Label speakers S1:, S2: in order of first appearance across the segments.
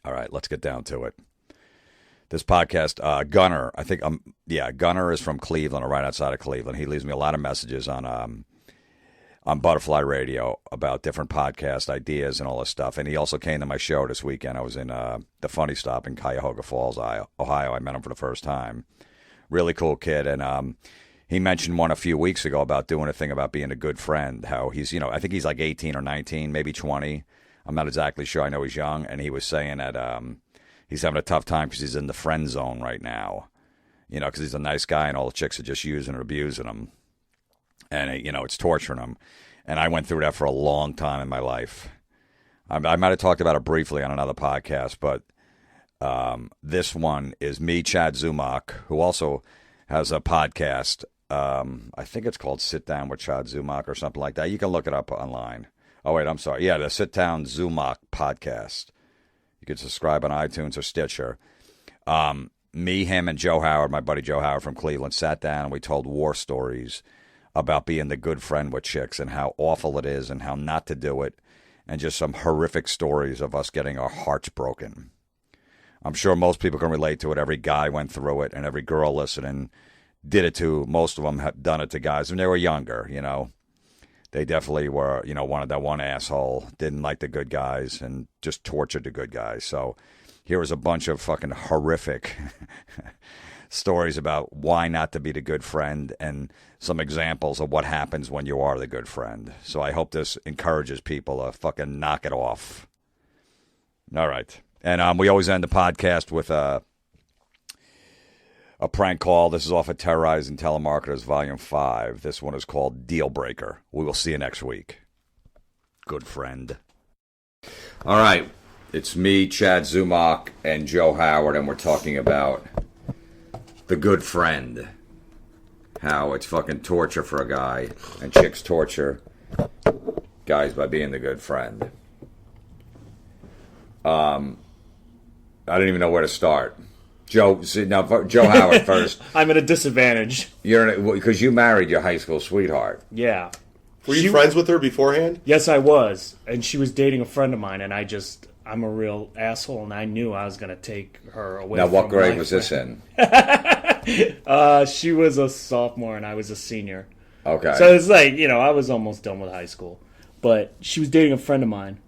S1: All right, let's get down to it. This podcast, Gunner, Gunner is from Cleveland or right outside of Cleveland. He leaves me a lot of messages on Butterfly Radio about different podcast ideas and all this stuff. And he also came to my show this weekend. I was in the Funny Stop in Cuyahoga Falls, Ohio. I met him for the first time. Really cool kid. And he mentioned one a few weeks ago about doing a thing about being a good friend. How he's, I think he's like 18 or 19, maybe 20. I'm not exactly sure. I know he's young. And he was saying that he's having a tough time because he's in the friend zone right now. Because he's a nice guy and all the chicks are just using and abusing him. And, it's torturing him. And I went through that for a long time in my life. I might have talked about it briefly on another podcast, but this one is me, Chad Zumock, who also has a podcast. I think it's called Sit Down with Chad Zumock or something like that. You can look it up online. Oh, wait, I'm sorry. Yeah, the Sit Down Zumock podcast. You can subscribe on iTunes or Stitcher. Me, him, and Joe Howard, my buddy Joe Howard from Cleveland, sat down and we told war stories about being the good friend with chicks and how awful it is and how not to do it, and just some horrific stories of us getting our hearts broken. I'm sure most people can relate to it. Every guy went through it, and every girl listening did it too. Most of them have done it to guys when they were younger, They definitely were, wanted that one asshole, didn't like the good guys, and just tortured the good guys. So here was a bunch of fucking horrific stories about why not to be the good friend and some examples of what happens when you are the good friend. So I hope this encourages people to fucking knock it off. All right. And we always end the podcast with a prank call. This is off of Terrorizing Telemarketers Volume 5. This one is called Deal Breaker. We will see you next week. Good friend. All right. It's me, Chad Zumock, and Joe Howard, and we're talking about the good friend. How it's fucking torture for a guy, and chicks torture guys by being the good friend. I don't even know where to start. Joe Howard first.
S2: I'm at a disadvantage.
S1: Because you married your high school sweetheart.
S2: Yeah.
S3: Were you friends with her beforehand?
S2: Yes, I was. And she was dating a friend of mine, and I'm a real asshole, and I knew I was going to take her away from
S1: Now, what grade was this in?
S2: She was a sophomore, and I was a senior.
S1: Okay.
S2: So it's like, I was almost done with high school. But she was dating a friend of mine,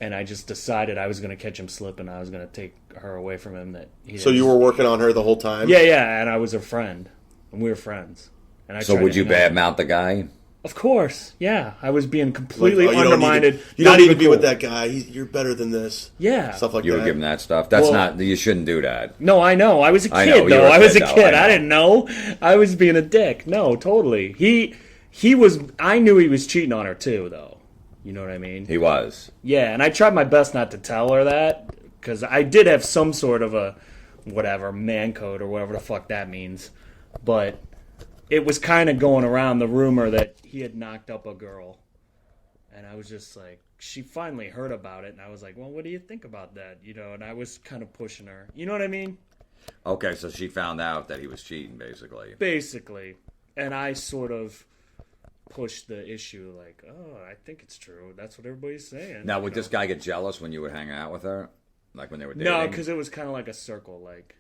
S2: and I just decided I was going to catch him slipping. I was going to take her away from him.
S3: So you were working on her the whole time?
S2: Yeah, and I was her friend, and we were friends. And
S1: So would you badmouth the guy?
S2: Of course, yeah. I was being completely undermined.
S3: You don't need to be with that guy. You're better than this.
S2: Yeah.
S3: Stuff like that.
S1: You were giving that stuff? You shouldn't do that.
S2: No, I know. I was a kid, though. I was a kid. I didn't know. I was being a dick. No, totally. He was, I knew he was cheating on her, too, though. You know what I mean?
S1: He was.
S2: Yeah, and I tried my best not to tell her that, because I did have some sort of a, man code or whatever the fuck that means. But it was kind of going around the rumor that he had knocked up a girl. And I was just like, she finally heard about it. And I was like, well, what do you think about that? And I was kind of pushing her. You know what I mean?
S1: Okay, so she found out that he was cheating, basically.
S2: Basically. And I sort of pushed the issue like, oh, I think it's true. That's what everybody's saying.
S1: Now, would this guy get jealous when you would hang out with her? Like when they were dating?
S2: No, because it was kind of like a circle. Like,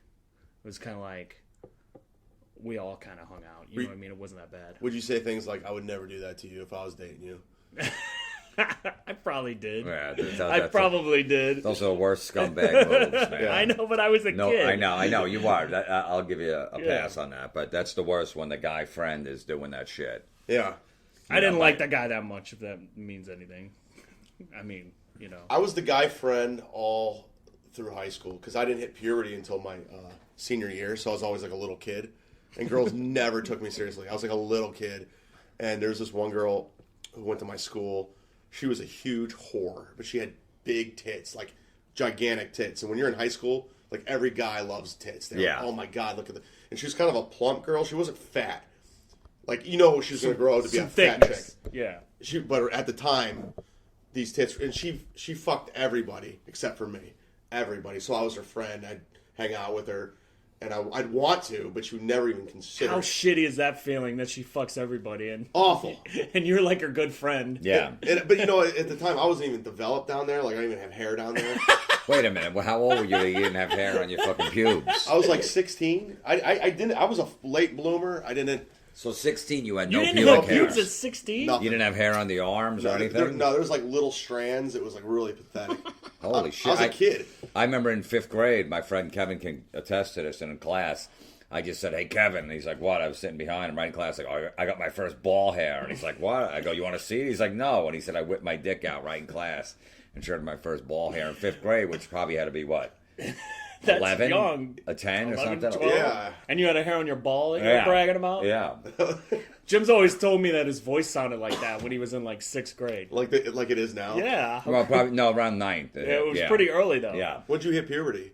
S2: it was kind of like we all kind of hung out. You know what I mean? It wasn't that bad.
S3: Would you say things like, I would never do that to you if I was dating you?
S2: I probably did.
S1: Yeah,
S2: I probably did.
S1: Those are the worst scumbag moves, man.
S2: I know, but I was a kid.
S1: I know. You are. I'll give you a pass on that. But that's the worst when the guy friend is doing that shit.
S3: Yeah.
S2: I didn't like the guy that much, if that means anything. I mean,
S3: I was the guy friend all through high school because I didn't hit puberty until my senior year, so I was always like a little kid. And girls never took me seriously. I was like a little kid. And there's this one girl who went to my school. She was a huge whore, but she had big tits, like gigantic tits. And when you're in high school, like every guy loves tits. They're like, oh my God, look at that. And she was kind of a plump girl. She wasn't fat. Like, she was going to grow up to be a fat chick.
S2: Yeah.
S3: But at the time, these tits, and she fucked everybody except for me. Everybody. So I was her friend. I'd hang out with her. And I'd want to, but she would never even consider.
S2: How shitty is that feeling that she fucks everybody? And
S3: awful.
S2: And you're like her good friend.
S1: Yeah.
S3: But at the time, I wasn't even developed down there. Like, I didn't even have hair down there.
S1: Wait a minute. Well, how old were you that you didn't have hair on your fucking pubes?
S3: I was like 16. I didn't. I was a late bloomer. I didn't.
S1: So 16, you had
S2: You
S1: no
S2: didn't
S1: pubic
S2: have
S1: hair.
S2: pubes at 16?
S3: Nothing.
S1: You didn't have hair on the arms or anything?
S3: No, there was like little strands. It was like really pathetic.
S1: Holy shit.
S3: I was a kid.
S1: I remember in 5th grade, my friend Kevin can attest to this, and in class, I just said, hey, Kevin. And he's like, what? I was sitting behind him right in class, like, oh, I got my first ball hair. And he's like, what? I go, you want to see it? He's like, no. And he said, I whipped my dick out right in class and showed my first ball hair in 5th grade, which probably had to be what?
S2: That's
S1: 11?
S2: young.
S1: A 10 or
S2: 11,
S1: something?
S2: 12?
S3: Yeah.
S2: And you had a hair on your ball that you were bragging about?
S1: Yeah.
S2: Jim's always told me that his voice sounded like that when he was in like 6th grade.
S3: Like it is now.
S2: Yeah.
S1: Well, probably, no, around 9th.
S2: It was pretty early though.
S1: Yeah.
S3: When'd you hit puberty?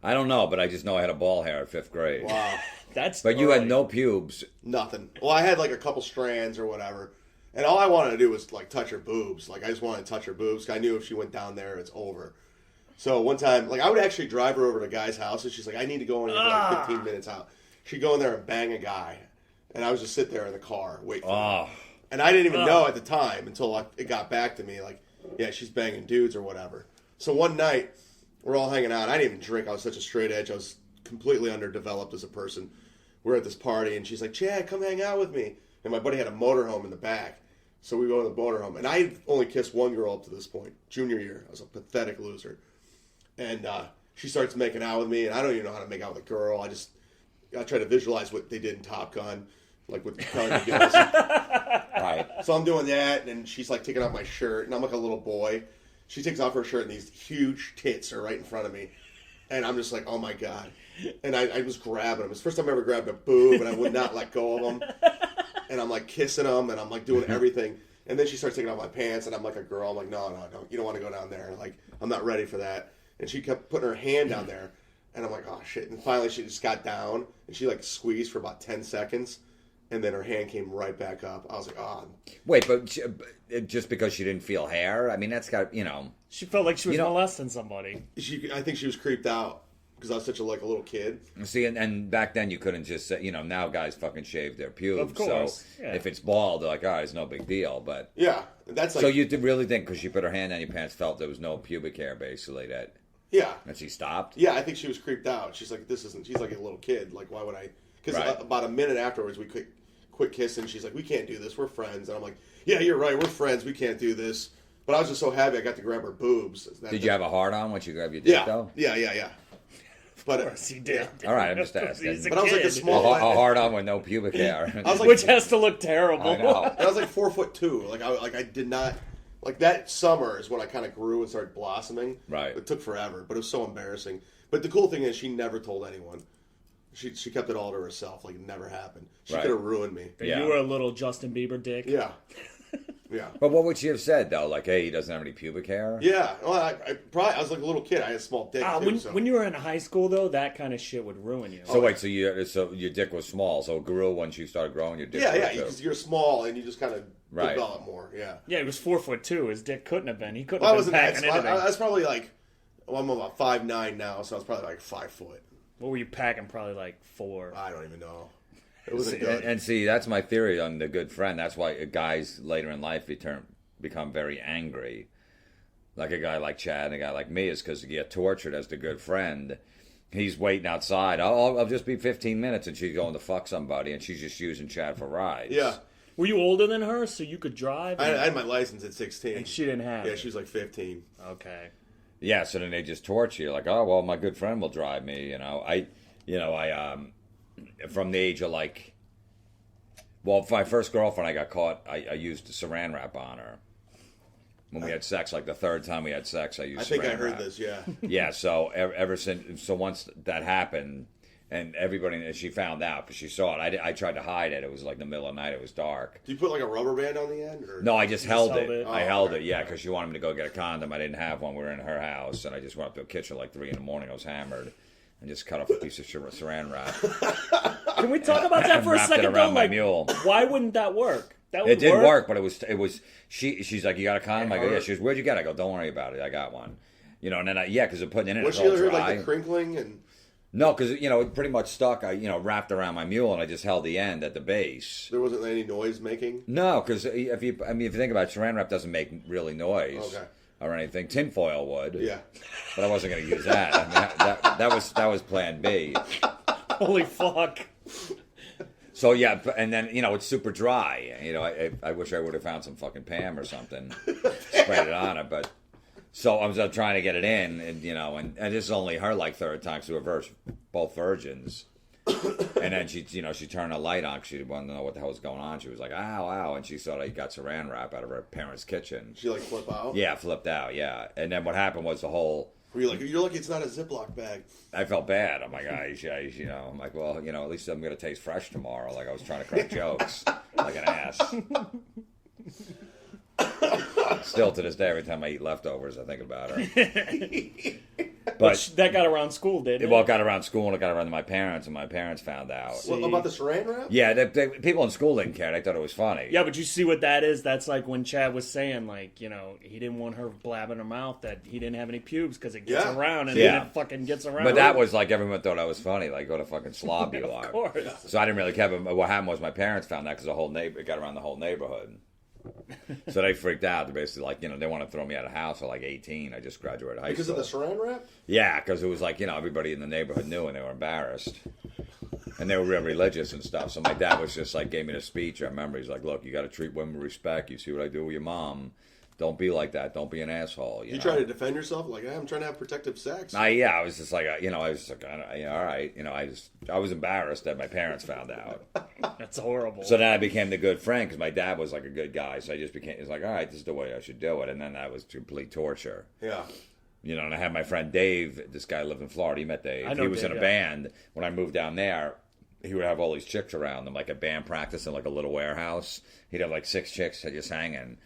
S1: I don't know, but I just know I had a ball hair at 5th grade.
S3: Wow.
S2: That's
S1: But you
S2: early.
S1: had no pubes.
S3: Nothing. Well, I had like a couple strands or whatever, and all I wanted to do was like touch her boobs. Like I just wanted to touch her boobs. 'Cause I knew if she went down there, it's over. So one time, like I would actually drive her over to a guy's house, and she's like, "I need to go in here for like 15 minutes out." She'd go in there and bang a guy, and I was just sit there in the car wait for her. And I didn't even know at the time until it got back to me, like, yeah, she's banging dudes or whatever. So one night, we're all hanging out. I didn't even drink. I was such a straight edge. I was completely underdeveloped as a person. We're at this party, and she's like, Chad, come hang out with me. And my buddy had a motorhome in the back. So we go to the motorhome. And I only kissed one girl up to this point, junior year. I was a pathetic loser. And she starts making out with me, and I don't even know how to make out with a girl. I try to visualize what they did in Top Gun, like with the Carnegie girls.
S1: Right.
S3: So I'm doing that, and she's like taking off my shirt, and I'm like a little boy. She takes off her shirt, and these huge tits are right in front of me. And I'm just like, oh my God. And I was grabbing them. It's the first time I ever grabbed a boob, and I would not let go of them. And I'm like kissing them, and I'm like doing everything. And then she starts taking off my pants, and I'm like a girl. I'm like, no, you don't want to go down there. Like, I'm not ready for that. And she kept putting her hand down there, and I'm like, oh shit. And finally she just got down, and she like squeezed for about 10 seconds, and then her hand came right back up. I was like, oh.
S1: Wait, but just because she didn't feel hair? I mean, that's got,
S2: She felt like she was molesting somebody.
S3: I think she was creeped out because I was such a little kid.
S1: See, and back then you couldn't just say, now guys fucking shave their pubes.
S2: Of course.
S1: So
S2: yeah.
S1: if it's bald, they're like, all right, it's no big deal. But
S3: Yeah, that's like.
S1: so you did really think because she put her hand on your pants, felt there was no pubic hair, basically, that she stopped?
S3: Yeah, I think she was creeped out. She's like, she's like a little kid. Like, why would I? Because about a minute afterwards, we quit kissing. She's like, we can't do this. We're friends. And I'm like, yeah, you're right. We're friends. We can't do this. But I was just so happy I got to grab her boobs.
S1: Did you have a hard on once you grabbed your dick, though?
S3: Yeah. But
S2: Of course he did.
S1: All right, I'm just asking.
S2: He's a
S3: But I was like a
S2: kid.
S3: small.
S1: A hard on with no pubic hair.
S3: I was like,
S2: Which has to look terrible.
S1: I know.
S3: I was like 4'2". I did not. Like that summer is when I kind of grew and started blossoming.
S1: Right.
S3: It took forever, but it was so embarrassing. But the cool thing is she never told anyone. She kept it all to herself. Like it never happened. She could have ruined me.
S1: Yeah.
S2: You were a little Justin Bieber dick.
S3: Yeah. Yeah.
S1: But what would she have said, though? Like, hey, he doesn't have any pubic hair?
S3: Yeah. Well, I was like a little kid. I had a small dick too.
S2: When you were in high school, though, that kind of shit would ruin you.
S1: So wait, so your dick was small, so it grew once you started growing your dick?
S3: Yeah,
S1: grew, too.
S3: because you're small and you just kind of
S1: Right.
S3: develop more. Yeah.
S2: Yeah, he was 4'2". His dick couldn't have been. He couldn't
S3: Well, I
S2: have been
S3: wasn't that
S2: packing
S3: small.
S2: anything.
S3: I was probably like, I'm about 5'9" now, so I was probably like 5 foot.
S2: What were you packing? Probably like 4.
S3: I don't even know. It wasn't
S1: See,
S3: good.
S1: and see, that's my theory on the good friend. That's why guys later in life become very angry. Like a guy like Chad and a guy like me is because you get tortured as the good friend. He's waiting outside. I'll just be 15 minutes and she's going to fuck somebody and she's just using Chad for rides.
S3: Yeah.
S2: Were you older than her so you could drive?
S3: I had my license at 16.
S2: And she didn't have
S3: Yeah,
S2: it.
S3: she was like 15.
S2: Okay.
S1: Yeah, so then they just torture you. Like, oh, well, my good friend will drive me, I from the age of like, well, for my first girlfriend, I got caught, I used saran wrap on her. When we had sex, like the third time we had sex, I used
S3: I think
S1: saran
S3: I heard
S1: wrap.
S3: this, yeah.
S1: Yeah, so ever since, once that happened, and everybody, she found out because she saw it. I tried to hide it. It was like the middle of the night. It was dark.
S3: Do you put like a rubber band on the end? Or?
S1: No, I just held it.
S2: it?
S1: I
S3: Oh,
S1: held
S3: okay.
S1: it, yeah, because she wanted me to go get a condom. I didn't have one. We were in her house, and I just went up to the kitchen like 3 in the morning. I was hammered, and just cut off a piece of saran wrap.
S2: Can we talk about that for a
S1: Wrapped it
S2: second,
S1: around
S2: though?
S1: my
S2: Like,
S1: mule.
S2: why wouldn't that work? That would
S1: It did work, but it was. She's like, you got a condom? I go, yeah. She goes, where'd you get it? I go, don't worry about it. I got one. And then because they're putting it in.
S3: Was
S1: It's
S3: she
S1: all
S3: heard
S1: dry.
S3: like the crinkling and?
S1: No, because it pretty much stuck. I wrapped around my mule and I just held the end at the base.
S3: There wasn't any noise making?
S1: No, because if you think about it, saran wrap doesn't make really noise.
S3: Okay.
S1: or anything. Tinfoil would.
S3: Yeah.
S1: But I wasn't going to use that. I mean, that was plan B.
S2: Holy fuck.
S1: So yeah, and then it's super dry. I wish I would have found some fucking Pam or something, sprayed it on it. But so I was trying to get it in, and this is only her like third time because we were both virgins. And then she turned a light on because she wanted to know what the hell was going on. She was like, ow, ow, and she thought I got saran wrap out of her parents' kitchen.
S3: She like flip out?
S1: Yeah, flipped out. Yeah, and then what happened was the whole.
S3: Were you like, you're lucky it's not a Ziploc bag?
S1: I felt bad. I'm like, I'm like, well, at least I'm gonna taste fresh tomorrow. Like I was trying to crack jokes like an ass. Still to this day, every time I eat leftovers, I think about her. But
S2: that got around school, didn't it?
S1: Well, it got around school and it got around to my parents, and my parents found out.
S3: What, about the saran wrap?
S1: Yeah, people in school didn't care. They thought it was funny.
S2: Yeah, but you see what that is? That's like when Chad was saying, like, he didn't want her blabbing her mouth that he didn't have any pubes because it gets around, and then it fucking gets around.
S1: But that was like everyone thought I was funny, like go to fucking slob you are.
S2: Of course.
S1: So I didn't really care. But what happened was my parents found that because it got around the whole neighborhood. So they freaked out. They basically like, they want to throw me out of the house at like 18. I just graduated high
S3: because
S1: school.
S3: Because of the saran wrap?
S1: Yeah, because it was like, everybody in the neighborhood knew and they were embarrassed. And they were real religious and stuff. So my dad was just like, gave me the speech. I remember he's like, look, you got to treat women with respect. You see what I do with your mom. Don't be like that. Don't be an asshole. You
S3: try to defend yourself? Like, I'm trying to have protective sex.
S1: I was just like, I was like, all right. I was embarrassed that my parents found out.
S2: That's horrible.
S1: So then I became the good friend because my dad was like a good guy. So I just became, it's like, all right, this is the way I should do it. And then that was complete torture.
S3: Yeah.
S1: And I had my friend Dave. This guy lived in Florida. He met Dave. He was in a band. When I moved down there, he would have all these chicks around him, like a band practice in like a little warehouse. He'd have like 6 chicks just hanging.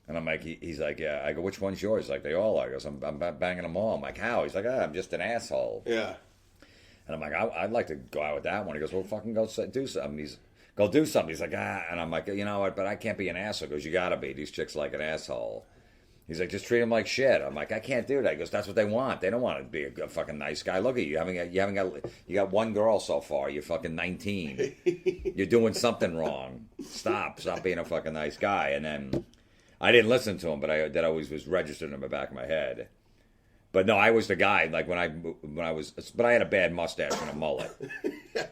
S1: And I'm like, he's like, yeah. I go, which one's yours? Like, they all are. He goes, I'm banging them all. I'm like, how? He's like, I'm just an asshole.
S3: Yeah.
S1: And I'm like, I'd like to go out with that one. He goes, well, fucking go do something. Go do something. He's like, And I'm like, you know what? But I can't be an asshole. He goes, you gotta be. These chicks like an asshole. He's like, just treat them like shit. I'm like, I can't do that. He goes, that's what they want. They don't want to be a fucking nice guy. Look at you. You got one girl so far. You're fucking 19. You're doing something wrong. Stop being a fucking nice guy. And then I didn't listen to him, but that always was registered in the back of my head. But no, I was the guy. Like when I was, but I had a bad mustache and a mullet.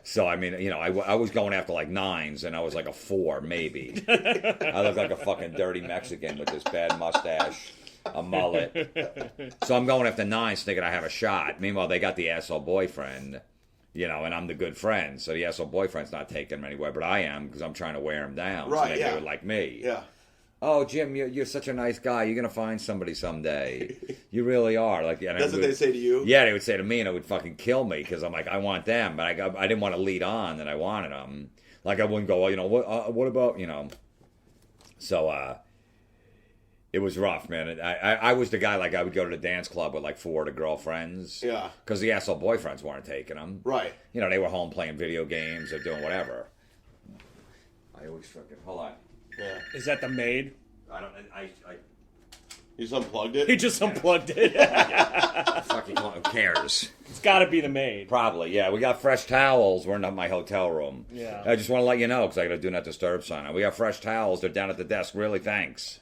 S1: So I mean, I was going after like 9s, and I was like a 4 maybe. I looked like a fucking dirty Mexican with this bad mustache, a mullet. So I'm going after 9s, thinking I have a shot. Meanwhile, they got the asshole boyfriend, and I'm the good friend. So the asshole boyfriend's not taking him anywhere, but I am because I'm trying to wear him down.
S3: Right?
S1: So they would like me.
S3: Yeah.
S1: Oh, Jim, you're such a nice guy. You're gonna find somebody someday. You really are. Like
S3: that's what they say to you.
S1: Yeah, they would say to me, and it would fucking kill me because I'm like, I want them, but I didn't want to lead on that I wanted them. Like I wouldn't go, what about, So it was rough, man. I was the guy, like I would go to the dance club with like 4 of the girlfriends.
S3: Yeah.
S1: Because the asshole boyfriends weren't taking them.
S3: Right.
S1: They were home playing video games or doing whatever. I always fucking hold on.
S3: Yeah.
S2: Is that the maid?
S1: I don't.
S3: You just unplugged it?
S2: He just unplugged it.
S1: Fucking who cares?
S2: It's got to be the maid.
S1: Probably, yeah. We got fresh towels. We're in my hotel room.
S2: Yeah.
S1: I just want to let you know because I got a do not disturb sign on. We got fresh towels. They're down at the desk. Really, thanks.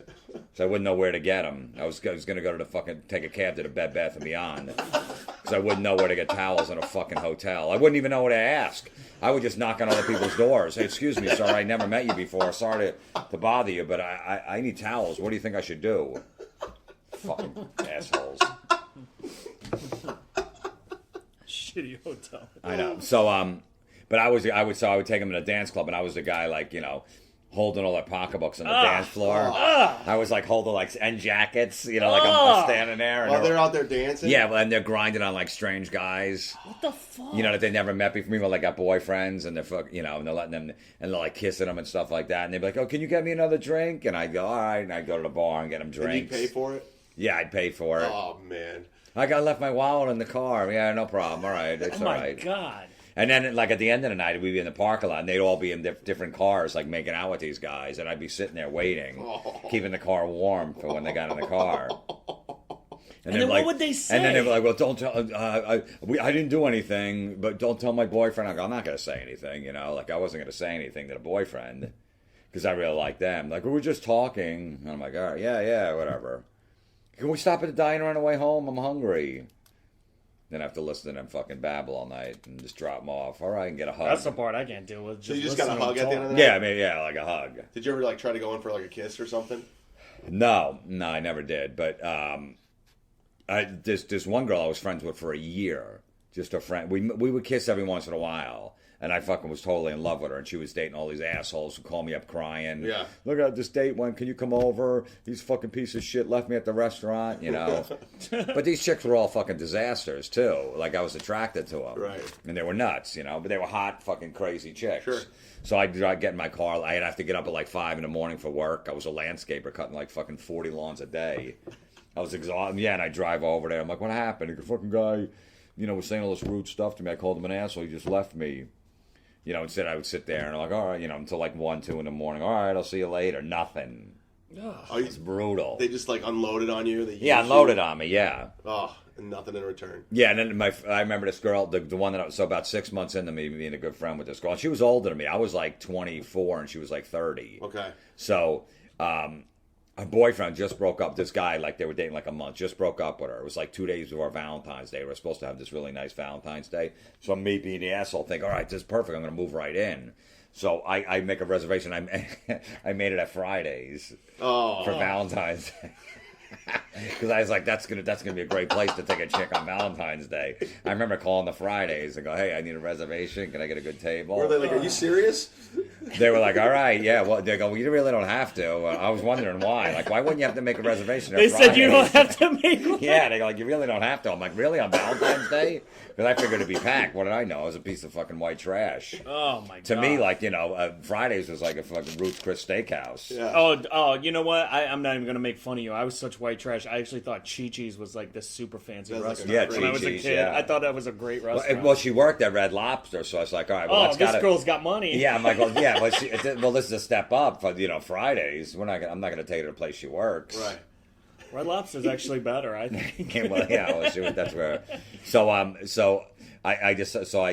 S1: So I wouldn't know where to get them. I was going to go to take a cab to the Bed Bath & Beyond because I wouldn't know where to get towels in a fucking hotel. I wouldn't even know where to ask. I would just knock on other people's doors. Hey, excuse me, sir. I never met you before. Sorry to bother you, but I need towels. What do you think I should do? Fucking assholes.
S2: Shitty hotel.
S1: I know. So, but I would take them to the dance club, and I was the guy, like, holding all their pocketbooks on the dance floor. I was like holding like end jackets, like I'm standing there. And
S3: while they're out there dancing?
S1: Yeah, and they're grinding on like strange guys.
S2: What the fuck?
S1: That they never met before. Meanwhile, they got boyfriends, and they're and they're letting them, and they're like kissing them and stuff like that. And they'd be like, oh, can you get me another drink? And I'd go, all right. And I'd go to the bar and get them drinks.
S3: And you pay for it?
S1: Yeah, I'd pay for it.
S3: Oh, man.
S1: I left my wallet in the car. Yeah, no problem. All right. It's all right.
S2: Oh, my God.
S1: And then, like, at the end of the night, we'd be in the parking lot, and they'd all be in different cars, like, making out with these guys, and I'd be sitting there waiting, keeping the car warm for when they got in the car.
S2: And then what would they say?
S1: And then they'd be like, well, don't tell, I didn't do anything, but don't tell my boyfriend. I go, I'm not going to say anything, like, I wasn't going to say anything to the boyfriend, because I really like them. Like, we were just talking, and I'm like, all right, yeah, whatever. Can we stop at the diner on the way home? I'm hungry. Then I have to listen to them fucking babble all night and just drop them off. All right, and get a hug.
S2: That's the part I can't deal with.
S3: So you just got a hug at the end of the night?
S1: Yeah, I mean, yeah, like a hug.
S3: Did you ever like try to go in for like a kiss or something?
S1: No, I never did. But this one girl I was friends with for a year, just a friend. We would kiss every once in a while. And I fucking was totally in love with her. And she was dating all these assholes who call me up crying.
S3: Yeah.
S1: Look at this date one. Can you come over? He's fucking piece of shit left me at the restaurant, you know. But these chicks were all fucking disasters, too. Like, I was attracted to them.
S3: Right.
S1: And they were nuts, you know. But they were hot, fucking crazy chicks.
S3: Sure.
S1: So I'd get in my car. I'd have to get up at like 5 in the morning for work. I was a landscaper cutting like fucking 40 lawns a day. I was exhausted. Yeah, and I drive over there. I'm like, what happened? The fucking guy, you know, was saying all this rude stuff to me. I called him an asshole. He just left me. You know, instead I would sit there and I'm like, all right, you know, until like 1, 2 in the morning. All right, I'll see you later. Nothing. It's brutal.
S3: They just like unloaded on you?
S1: Yeah, unloaded on me, yeah.
S3: Oh, and nothing in return.
S1: Yeah, and then I remember this girl, the one that I was, so about 6 months into me being a good friend with this girl. And she was older than me. I was like 24 and she was like 30.
S3: Okay.
S1: So, her boyfriend just broke up. This guy, like they were dating like a month, just broke up with her. It was like 2 days before Valentine's Day. We were supposed to have this really nice Valentine's Day. So me being the asshole, think, all right, this is perfect. I'm going to move right in. So I make a reservation. I made it at Fridays for Valentine's Day. Because I was like, that's gonna be a great place to take a chick on Valentine's Day. I remember calling the Fridays and go, hey, I need a reservation. Can I get a good table?
S3: Were they like, are you serious?
S1: They were like, all right, yeah. Well, they go, well, you really don't have to. I was wondering why. Like, why wouldn't you have to make a reservation?
S2: They said you don't have to make one.
S1: Yeah, they go, like, you really don't have to. I'm like, really, on Valentine's Day? Because I figured it'd be packed. What did I know? It was a piece of fucking white trash.
S2: Oh, my God.
S1: To me, like, you know, Fridays was like a fucking Ruth's Chris Steakhouse.
S3: Yeah.
S2: Oh, you know what? I'm not even going to make fun of you. I was such white trash. I actually thought Chi-Chi's was like this super fancy
S3: That's like
S2: restaurant.
S3: a-
S2: When I was a
S1: Chi-Chi's,
S2: kid,
S1: yeah.
S2: I thought that was a great restaurant.
S1: Well, she worked at Red Lobster, so I was like, all right, well,
S2: this girl's got money.
S1: Yeah, I'm like, well, yeah, well, this is a step up for, you know, Fridays. I'm not going to take her to the place she works.
S3: Right.
S2: Red Lobster's actually better, I think.
S1: Well, yeah, well, that's where. So I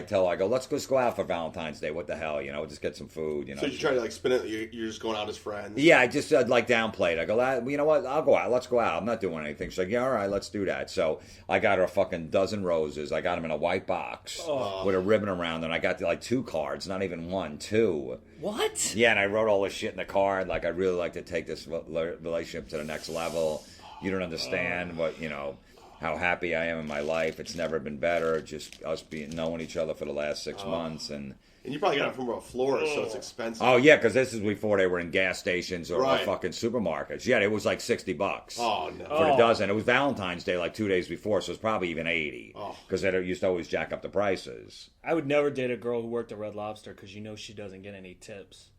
S1: tell her, I go, let's just go out for Valentine's Day. What the hell, you know? Just get some food, you know.
S3: So you try to like spin it. You're just going out as friends.
S1: Yeah, I just like downplayed. I go, you know what? I'll go out. Let's go out. I'm not doing anything. She's like, yeah, all right, let's do that. So I got her a fucking dozen roses. I got them in a white box with a ribbon around them. I got like 2 cards, not even 1, 2.
S2: What?
S1: Yeah, and I wrote all this shit in the card. Like, I'd really like to take this relationship to the next level. You don't understand what, you know, how happy I am in my life. It's never been better. Just us knowing each other for the last 6 months. And
S3: you probably got it from a florist, so it's expensive.
S1: Oh, yeah, because this is before they were in gas stations or
S3: Right.
S1: fucking supermarkets. Yeah, it was like $60.
S3: Oh, no.
S1: For the dozen. It was Valentine's Day like 2 days before, so it was probably even 80.
S3: Oh.
S1: Because they used to always jack up the prices.
S2: I would never date a girl who worked at Red Lobster because you know she doesn't get any tips.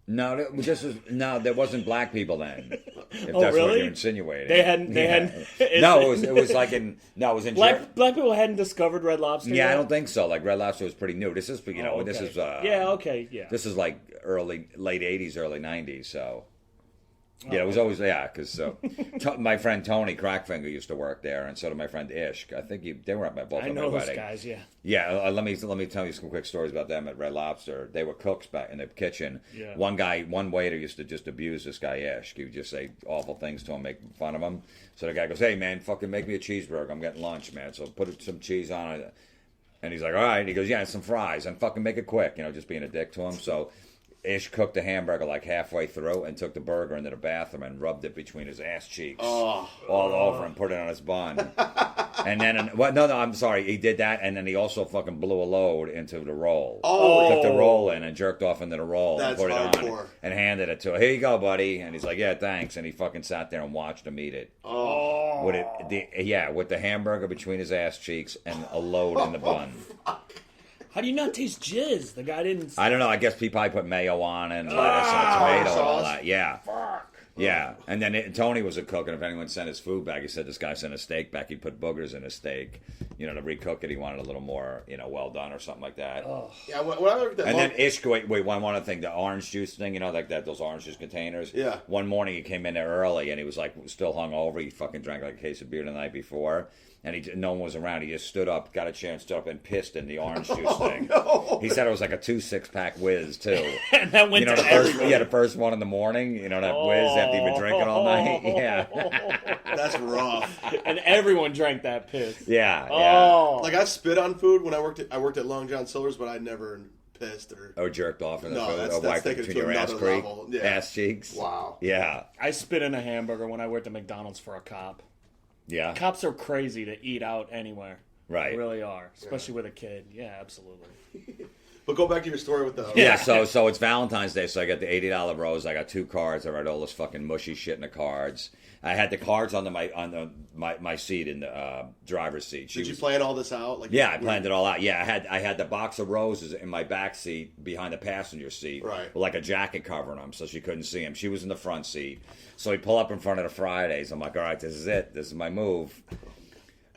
S1: No, there wasn't black people then. If
S2: Oh,
S1: that's what
S2: really?
S1: you're insinuating.
S2: They hadn't.
S1: No, it was like it was in
S2: black people hadn't discovered Red Lobster.
S1: Yeah,
S2: yet?
S1: I don't think so. Like Red Lobster was pretty new. This is, you know,
S2: okay.
S1: this is
S2: yeah, okay, yeah.
S1: This is like late 80s, early 90s, so yeah, it was always, yeah, because my friend Tony Crackfinger used to work there, and so did my friend Ishk. I think they were at both
S2: I
S1: of my
S2: know those
S1: wedding.
S2: guys, yeah.
S1: Yeah, let me tell you some quick stories about them at Red Lobster. They were cooks back in the kitchen.
S2: Yeah.
S1: One waiter used to just abuse this guy Ishk. He would just say awful things to him, make fun of him. So the guy goes, "Hey man, fucking make me a cheeseburger. I'm getting lunch, man. So put some cheese on it." And he's like, "All right." He goes, "Yeah, and some fries, and fucking make it quick." You know, just being a dick to him. So Ish cooked the hamburger like halfway through and took the burger into the bathroom and rubbed it between his ass cheeks all over and put it on his bun. And then, I'm sorry, he did that, and then he also fucking blew a load into the roll. Took the roll in and jerked off into the roll and put it
S3: hardcore.
S1: on and handed it to him. "Here you go, buddy." And he's like, "Yeah, thanks." And he fucking sat there and watched him eat it. With the hamburger between his ass cheeks and a load in the bun.
S2: How do you not taste jizz? The guy didn't.
S1: I don't know. I guess he probably put mayo on and lettuce and a tomato and all
S3: sauce.
S1: that. Yeah. Yeah. And then Tony was a cook, and if anyone sent his food back, he said this guy sent a steak back. He put boogers in his steak. You know, to recook it, he wanted a little more, you know, well done or something like that.
S3: Yeah, when I worked at
S1: And then Ishk, wait, one other thing, the orange juice thing, you know, like those orange juice containers.
S3: Yeah.
S1: One morning he came in there early, and he was like still hungover. He fucking drank like a case of beer the night before. and no one was around. He just stood up, got a chance, stood up, and pissed in the orange juice thing.
S3: No.
S1: He said it was like a 2 6-pack whiz too.
S2: And that went to everybody.
S1: The first one in the morning. You know that whiz after you've been drinking all night. Yeah,
S3: That's rough.
S2: And everyone drank that piss.
S1: yeah.
S3: Like I spit on food when I worked at Long John Silver's, but I never pissed or
S1: Jerked off in the
S3: No,
S1: food,
S3: that's
S1: or wiped
S3: taken
S1: between
S3: to
S1: your ass
S3: another
S1: creek,
S3: level. Yeah.
S1: ass cheeks.
S3: Wow.
S1: Yeah,
S2: I spit in a hamburger when I worked at McDonald's for a cop.
S1: yeah.
S2: Cops are crazy to eat out anywhere.
S1: Right.
S2: They really are, especially with a kid. Yeah, absolutely.
S3: But go back to your story with the
S1: Yeah, so it's Valentine's Day, so I got the $80 rose. I got 2 cards. I write all this fucking mushy shit in the cards. I had the cards on my seat in the driver's seat.
S3: Did you plan all this out? Like
S1: Yeah, I planned it all out. Yeah, I had the box of roses in my back seat behind the passenger seat,
S3: Right.
S1: with like a jacket covering them, so she couldn't see him. She was in the front seat, so we pull up in front of the Fridays. I'm like, all right, this is it. This is my move.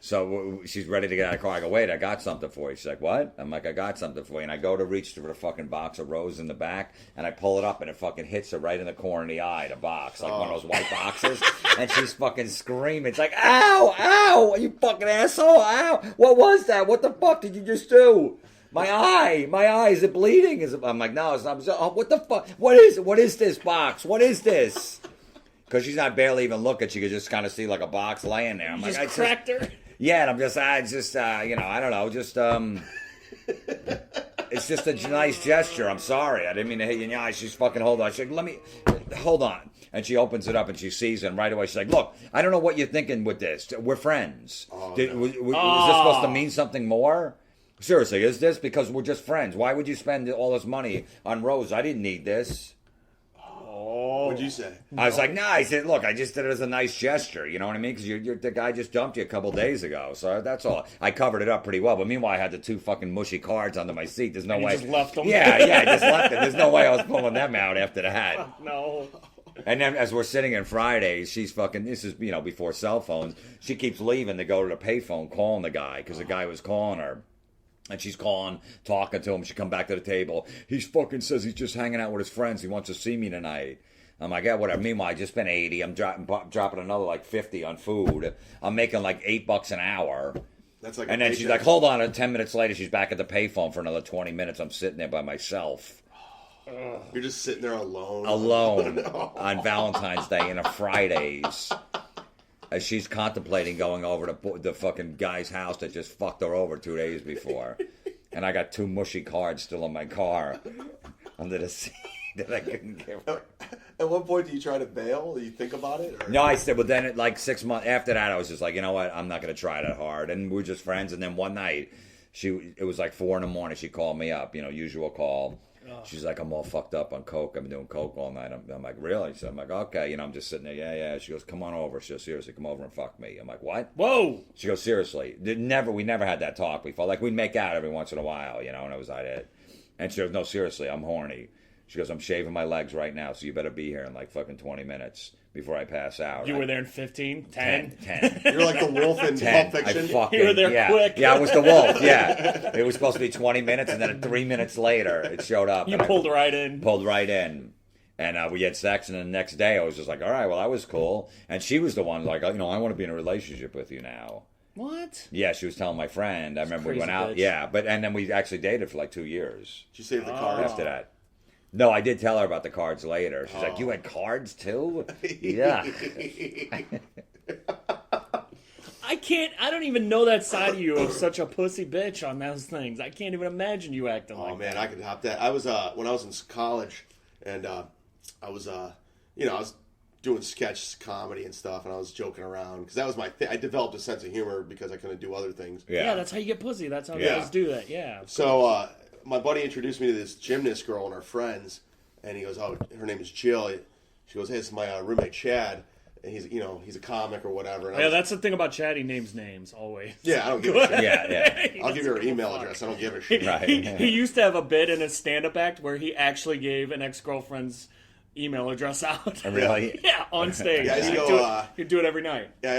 S1: So she's ready to get out of the car. I go, wait, I got something for you. She's like, what? I'm like, I got something for you. And I go to reach for the fucking box of roses in the back, and I pull it up, and it fucking hits her right in the corner of the eye, the box, like one of those white boxes. And she's fucking screaming. It's like, ow, ow, you fucking asshole, ow. What was that? What the fuck did you just do? My eye, is it bleeding? I'm like, no, it's not. Oh, what the fuck? What is this box? What is this? Because she's not barely even looking. She could just kind of see like a box laying there. I'm
S2: You
S1: like,
S2: just cracked her?
S1: Yeah, and I don't know, it's just a nice gesture. I'm sorry. I didn't mean to hit you in the eye. She's fucking, hold on. She's like, hold on. And she opens it up and she sees it, and right away she's like, look, I don't know what you're thinking with this. We're friends. Was this supposed to mean something more? Seriously, is this because we're just friends? Why would you spend all this money on Rose? I didn't need this.
S3: What'd you say?
S1: I was like, I said, look, I just did it as a nice gesture. You know what I mean? Because the guy just dumped you a couple days ago. So that's all. I covered it up pretty well. But meanwhile, I had the 2 fucking mushy cards under my seat. There's no
S2: And you
S1: way.
S2: just left them?
S1: Yeah, I just left them. There's no way I was pulling them out after that.
S2: No.
S1: And then as we're sitting in Fridays, she's fucking, this is, before cell phones. She keeps leaving to go to the payphone calling the guy because the guy was calling her. And she's calling, talking to him. She come back to the table. He fucking says he's just hanging out with his friends. He wants to see me tonight. I'm like, yeah, whatever. Meanwhile, I just spent 80. I'm dropping another like 50 on food. I'm making like $8 an hour.
S3: That's like.
S1: And then she's like, hold on. And 10 minutes later, she's back at the payphone for another 20 minutes. I'm sitting there by myself.
S3: You're just sitting there alone.
S1: Alone on Valentine's Day in a Fridays. As she's contemplating going over to the fucking guy's house that just fucked her over 2 days before. And I got 2 mushy cards still in my car under the seat that I couldn't give her.
S3: At what point do you try to bail? Do you think about it? Or?
S1: No, I said, but then like 6 months after that, I was just like, you know what? I'm not going to try that hard. And we were just friends. And then one night, it was like 4 a.m. She called me up, usual call. She's like, I'm all fucked up on coke. I've been doing coke all night. I'm like, really? So I'm like, okay. I'm just sitting there. Yeah. She goes, come on over. She goes, seriously, come over and fuck me. I'm like, what?
S2: Whoa.
S1: She goes, seriously. We never had that talk before. Like, we'd make out every once in a while, and it was like it. And she goes, no, seriously, I'm horny. She goes, I'm shaving my legs right now, so you better be here in like fucking 20 minutes before I pass out.
S2: You were there in 15? 10?
S1: 10.
S3: You're like the wolf in
S1: 10.
S3: Pulp Fiction.
S2: You were there quick.
S1: Yeah, I was the wolf, yeah. It was supposed to be 20 minutes, and then 3 minutes later, it showed up.
S2: You pulled right in.
S1: Pulled right in. And we had sex, and the next day, I was just like, all right, well, that was cool. And she was the one, like, I want to be in a relationship with you now.
S2: What?
S1: Yeah, she was telling my friend. I remember we went out.
S2: Bitch.
S1: Yeah, and then we actually dated for like 2 years.
S3: Did you save the card?
S1: After that. No, I did tell her about the cards later. She's like, you had cards too? Yeah.
S2: I don't even know that side of you of such a pussy bitch on those things. I can't even imagine you acting like that.
S3: Oh man, I could hop that. I was when I was in college, and I was I was doing sketch comedy and stuff, and I was joking around because that was my thing. I developed a sense of humor because I couldn't do other things.
S2: Yeah, that's how you get pussy. That's how guys do that. Yeah.
S3: So my buddy introduced me to this gymnast girl and her friends, and he goes, "Oh, her name is Jill." She goes, "Hey, this is my roommate Chad." And he's a comic or whatever. And
S2: that's the thing about Chad. He names names always.
S3: Yeah, I don't give a shit.
S1: Yeah.
S3: I'll give you her email address. I don't give a shit.
S1: Right.
S2: He used to have a bit in his stand-up act where he actually gave an ex-girlfriend's email address out.
S1: Really?
S2: Yeah, on stage.
S3: Yeah, I used to go,
S2: he'd do it every night.
S3: Yeah, I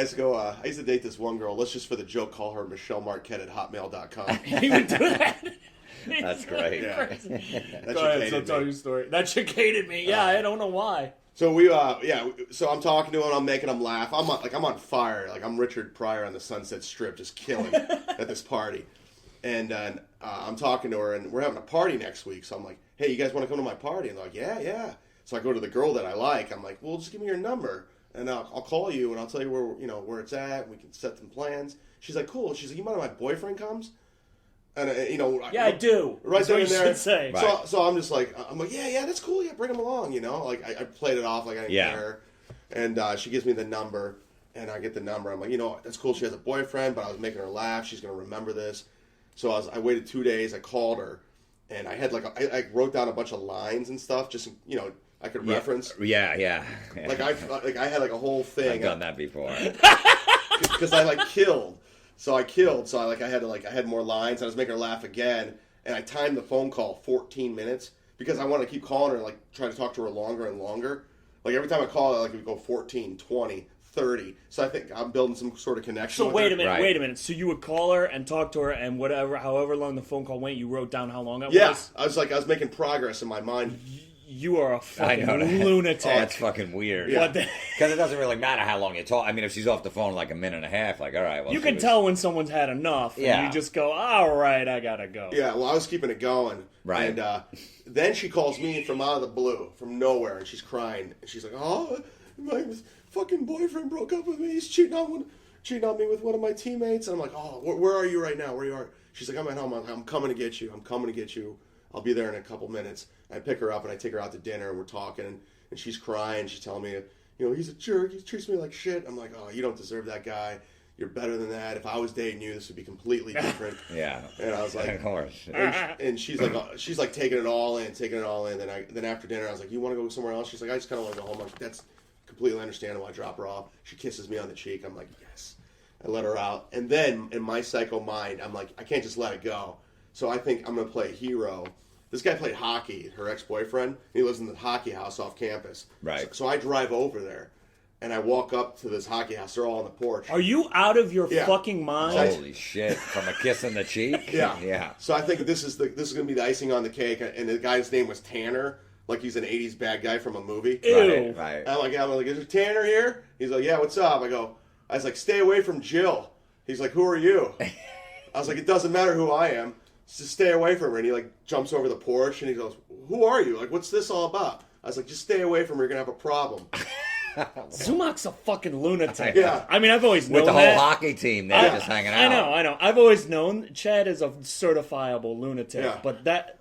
S3: used to date this one girl. Let's just for the joke call her Michelle Marquette at hotmail.com.
S2: He would do that.
S1: That's great.
S3: Yeah.
S2: Go ahead, so tell your story. That chick hated me. Yeah, I don't know why.
S3: So so I'm talking to him, I'm making him laugh. I'm on fire. Like I'm Richard Pryor on the Sunset Strip, just killing at this party. And I'm talking to her, and we're having a party next week. So I'm like, hey, you guys want to come to my party? And they're like, yeah. So I go to the girl that I like. I'm like, well, just give me your number, and I'll call you, and I'll tell you where it's at. And we can set some plans. She's like, cool. She's like, you mind if my boyfriend comes? And
S2: I do.
S3: Right there and there.
S2: Say.
S1: Right.
S3: So I'm just like, yeah, that's cool. Yeah, bring him along. Like I played it off like I didn't care. And she gives me the number, and I get the number. I'm like, that's cool. She has a boyfriend, but I was making her laugh. She's gonna remember this. So I waited 2 days. I called her, and I had I wrote down a bunch of lines and stuff, just I could reference.
S1: Yeah.
S3: Like I had like a whole thing.
S1: I've done that before.
S3: Because I killed. So I killed. So I had more lines. I was making her laugh again, and I timed the phone call 14 minutes because I wanted to keep calling her and try to talk to her longer and longer. Like every time I call her, it would go 14, 20, 30. So I think I'm building some sort of connection.
S2: So wait a minute,
S1: Right.
S2: wait a minute. So you would call her and talk to her, and however long the phone call went, you wrote down how long it was?
S3: I was making progress in my mind.
S2: You are a fucking
S1: I know that.
S2: lunatic.
S1: Oh, that's fucking weird.
S2: What the-
S1: Because it doesn't really matter how long you talk. I mean, if she's off the phone like a minute and a half, like, all right. Well,
S2: You can tell when someone's had enough, and
S1: Yeah.
S2: you just go, all right, I gotta go.
S3: Yeah, well, I was keeping it going.
S1: Right.
S3: And then she calls me from out of the blue, from nowhere, and she's crying. And she's like, oh, my fucking boyfriend broke up with me. He's cheating on me with one of my teammates. And I'm like, oh, where are you right now? Where you are? She's like, I'm at home. I'm coming to get you. I'm coming to get you. I'll be there in a couple minutes. I pick her up and I take her out to dinner, and we're talking, and she's crying. She's telling me, he's a jerk. He treats me like shit. I'm like, oh, you don't deserve that guy. You're better than that. If I was dating you, this would be completely different.
S1: Yeah.
S3: And I was like,
S1: of course.
S3: and she's like taking it all in. Then after dinner, I was like, you want to go somewhere else? She's like, I just kind of want to go home. I'm like, that's completely understandable. I drop her off. She kisses me on the cheek. I'm like, yes. I let her out. And then in my psycho mind, I'm like, I can't just let it go. So I think I'm going to play a hero. This guy played hockey, her ex-boyfriend. He lives in the hockey house off campus.
S1: Right.
S3: So I drive over there, and I walk up to this hockey house. They're all on the porch.
S2: Are you out of your fucking mind?
S1: Holy shit. From a kiss in the cheek?
S3: Yeah.
S1: Yeah.
S3: So I think this is going to be the icing on the cake. And the guy's name was Tanner, like he's an 80s bad guy from a movie.
S2: Ew.
S1: Right.
S3: I'm like, is there Tanner here? He's like, yeah, what's up? I was like, stay away from Jill. He's like, who are you? I was like, it doesn't matter who I am. Just stay away from her. And he jumps over the porch and he goes, who are you? Like, what's this all about? I was like, just stay away from her. You're going to have a problem.
S2: Zumock's a fucking lunatic.
S3: Yeah.
S2: I mean, I've always known
S1: With the
S2: that.
S1: whole hockey team there just hanging out.
S2: I know. I've always known Chad is a certifiable lunatic,
S3: Yeah.
S2: but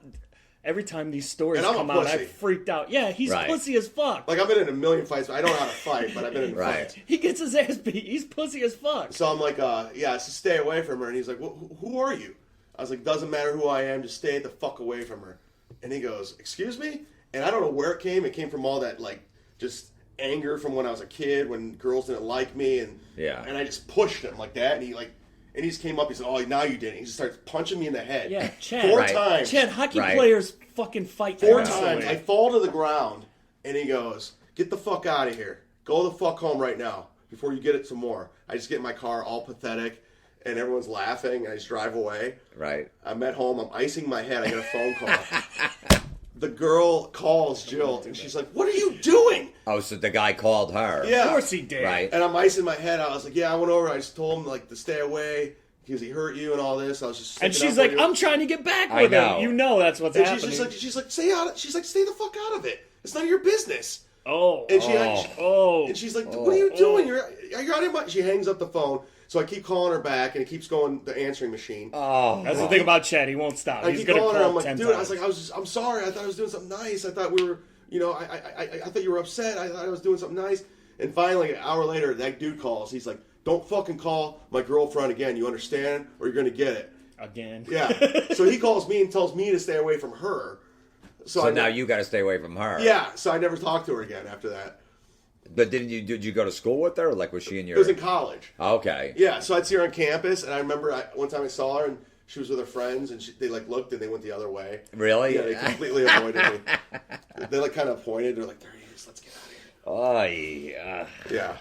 S2: every time these stories
S3: And I'm a
S2: come out,
S3: pussy.
S2: I freaked out. Yeah, he's
S1: Right.
S2: pussy as fuck.
S3: Like, I've been in a million fights. I don't know how to fight, but I've been in
S1: Right.
S3: fights.
S2: He gets his ass beat. He's pussy as fuck.
S3: So I'm like, yeah, so stay away from her. And he's like, who are you? I was like, doesn't matter who I am. Just stay the fuck away from her. And he goes, excuse me? And I don't know where it came. It came from all that, just anger from when I was a kid, when girls didn't like me. And I just pushed him like that. And he just came up. He said, oh, now you did it. He just starts punching me in the head.
S2: Yeah, Chad.
S3: Four
S1: Right.
S3: times.
S2: Chad, hockey
S1: Right.
S2: players fucking fight
S3: Four
S2: constantly.
S3: times. I fall to the ground. And he goes, get the fuck out of here. Go the fuck home right now before you get it some more. I just get in my car all pathetic. And everyone's laughing, and I just drive away.
S1: Right.
S3: I'm at home. I'm icing my head. I get a phone call. The girl calls Jill, and she's like, what are you doing?
S1: Oh, so the guy called her.
S3: Yeah.
S2: Of course he did.
S1: Right.
S3: And I'm icing my head. I was like, yeah, I went over. I just told him, to stay away because he hurt you and all this. I was just
S2: And
S3: sticking
S2: she's
S3: up
S2: like,
S3: for you.
S2: I'm trying to get back
S1: I
S2: with
S1: know.
S2: him. You know that's what's
S3: And
S2: happening.
S3: she's like, stay out. She's like, stay the fuck out of it. It's none of your business.
S2: Oh.
S3: And
S2: Oh.
S3: and she's like, what are you doing? You're out of my. She hangs up the phone. So I keep calling her back, and it keeps going the answering machine.
S1: Oh.
S2: That's the thing about Chad. He won't stop.
S3: I
S2: He's
S3: keep
S2: gonna
S3: calling her.
S2: call
S3: I'm like,
S2: 10
S3: dude.
S2: times.
S3: I was like, I'm sorry. I thought I was doing something nice. I thought we were, I thought you were upset. I thought I was doing something nice. And finally, an hour later, that dude calls. He's like, don't fucking call my girlfriend again. You understand? Or you're gonna get it.
S2: Again.
S3: Yeah. So he calls me and tells me to stay away from her.
S1: So now you got to stay away from her.
S3: Yeah. So I never talked to her again after that.
S1: But did you go to school with her? Or was she in your?
S3: It was in college.
S1: Okay.
S3: Yeah. So I'd see her on campus, and I remember one time I saw her, and she was with her friends, and they looked, and they went the other way.
S1: Really?
S3: Yeah. They completely avoided me. They kind of pointed. They're like, there he is. Let's get out of here.
S1: Oh, yeah.
S3: Yeah.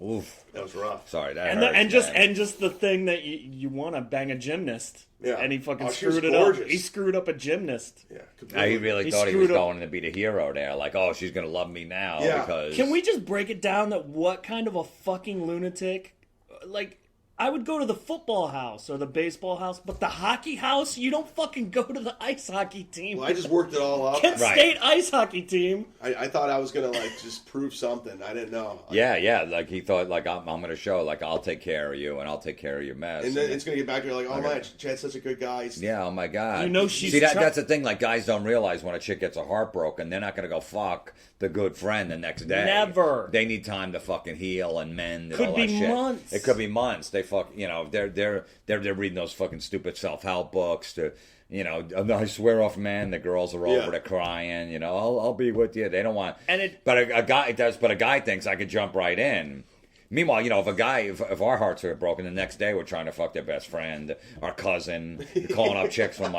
S1: Oof.
S3: That was rough.
S1: Sorry, that
S2: And
S1: hurts,
S2: just the thing that you want to bang a gymnast.
S3: Yeah.
S2: And he fucking
S3: She was
S2: screwed it up.
S3: gorgeous.
S2: He screwed up a gymnast.
S3: Yeah.
S1: He really
S2: He
S1: thought he was
S2: screwed up-
S1: going to be the hero there. Like, oh, she's going to love me now
S3: Yeah.
S1: because...
S2: Can we just break it down that what kind of a fucking lunatic? Like, I would go to the football house or the baseball house, but the hockey house, you don't fucking go to the ice hockey team.
S3: Well, I just worked it all up.
S2: Kent State ice hockey team.
S3: I thought I was gonna just prove something. I didn't know.
S1: Yeah. Like, he thought, like, I'm going to show, like, I'll take care of you and I'll take care of your mess.
S3: And then it's gonna get back to her like, oh my, Chad's such a good guy.
S1: Yeah, oh my God.
S2: You know she's
S1: See, that's the thing. Like, guys don't realize when a chick gets her heart broken, they're not going to go fuck the good friend the next day.
S2: Never.
S1: They need time to fucking heal and mend and
S2: Could
S1: all
S2: be
S1: that shit.
S2: months.
S1: It could be months. They they're reading those fucking stupid self-help books to, I swear off, man, the girls are over there crying, I'll be with you. They don't want... But a guy thinks I could jump right in. Meanwhile, if our hearts are broken, the next day we're trying to fuck their best friend, our cousin, calling up chicks from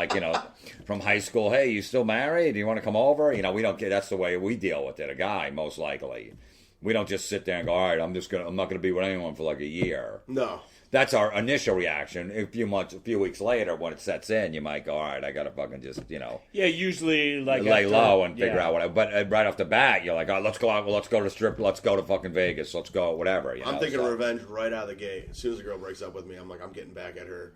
S1: from high school. Hey, you still married? Do you want to come over? We don't get. That's the way we deal with it. A guy, most likely, we don't just sit there and go, all right, I'm not gonna be with anyone for like a year.
S3: No.
S1: That's our initial reaction. A few weeks later, when it sets in, you might go, all right, I gotta fucking just,
S2: Yeah, usually like
S1: lay
S2: after-
S1: low and figure
S2: yeah.
S1: out what. But right off the bat, you're like, oh, let's go out. Let's go to strip. Let's go to fucking Vegas. Let's go whatever.
S3: I'm thinking revenge right out of the gate. As soon as the girl breaks up with me, I'm like, I'm getting back at her.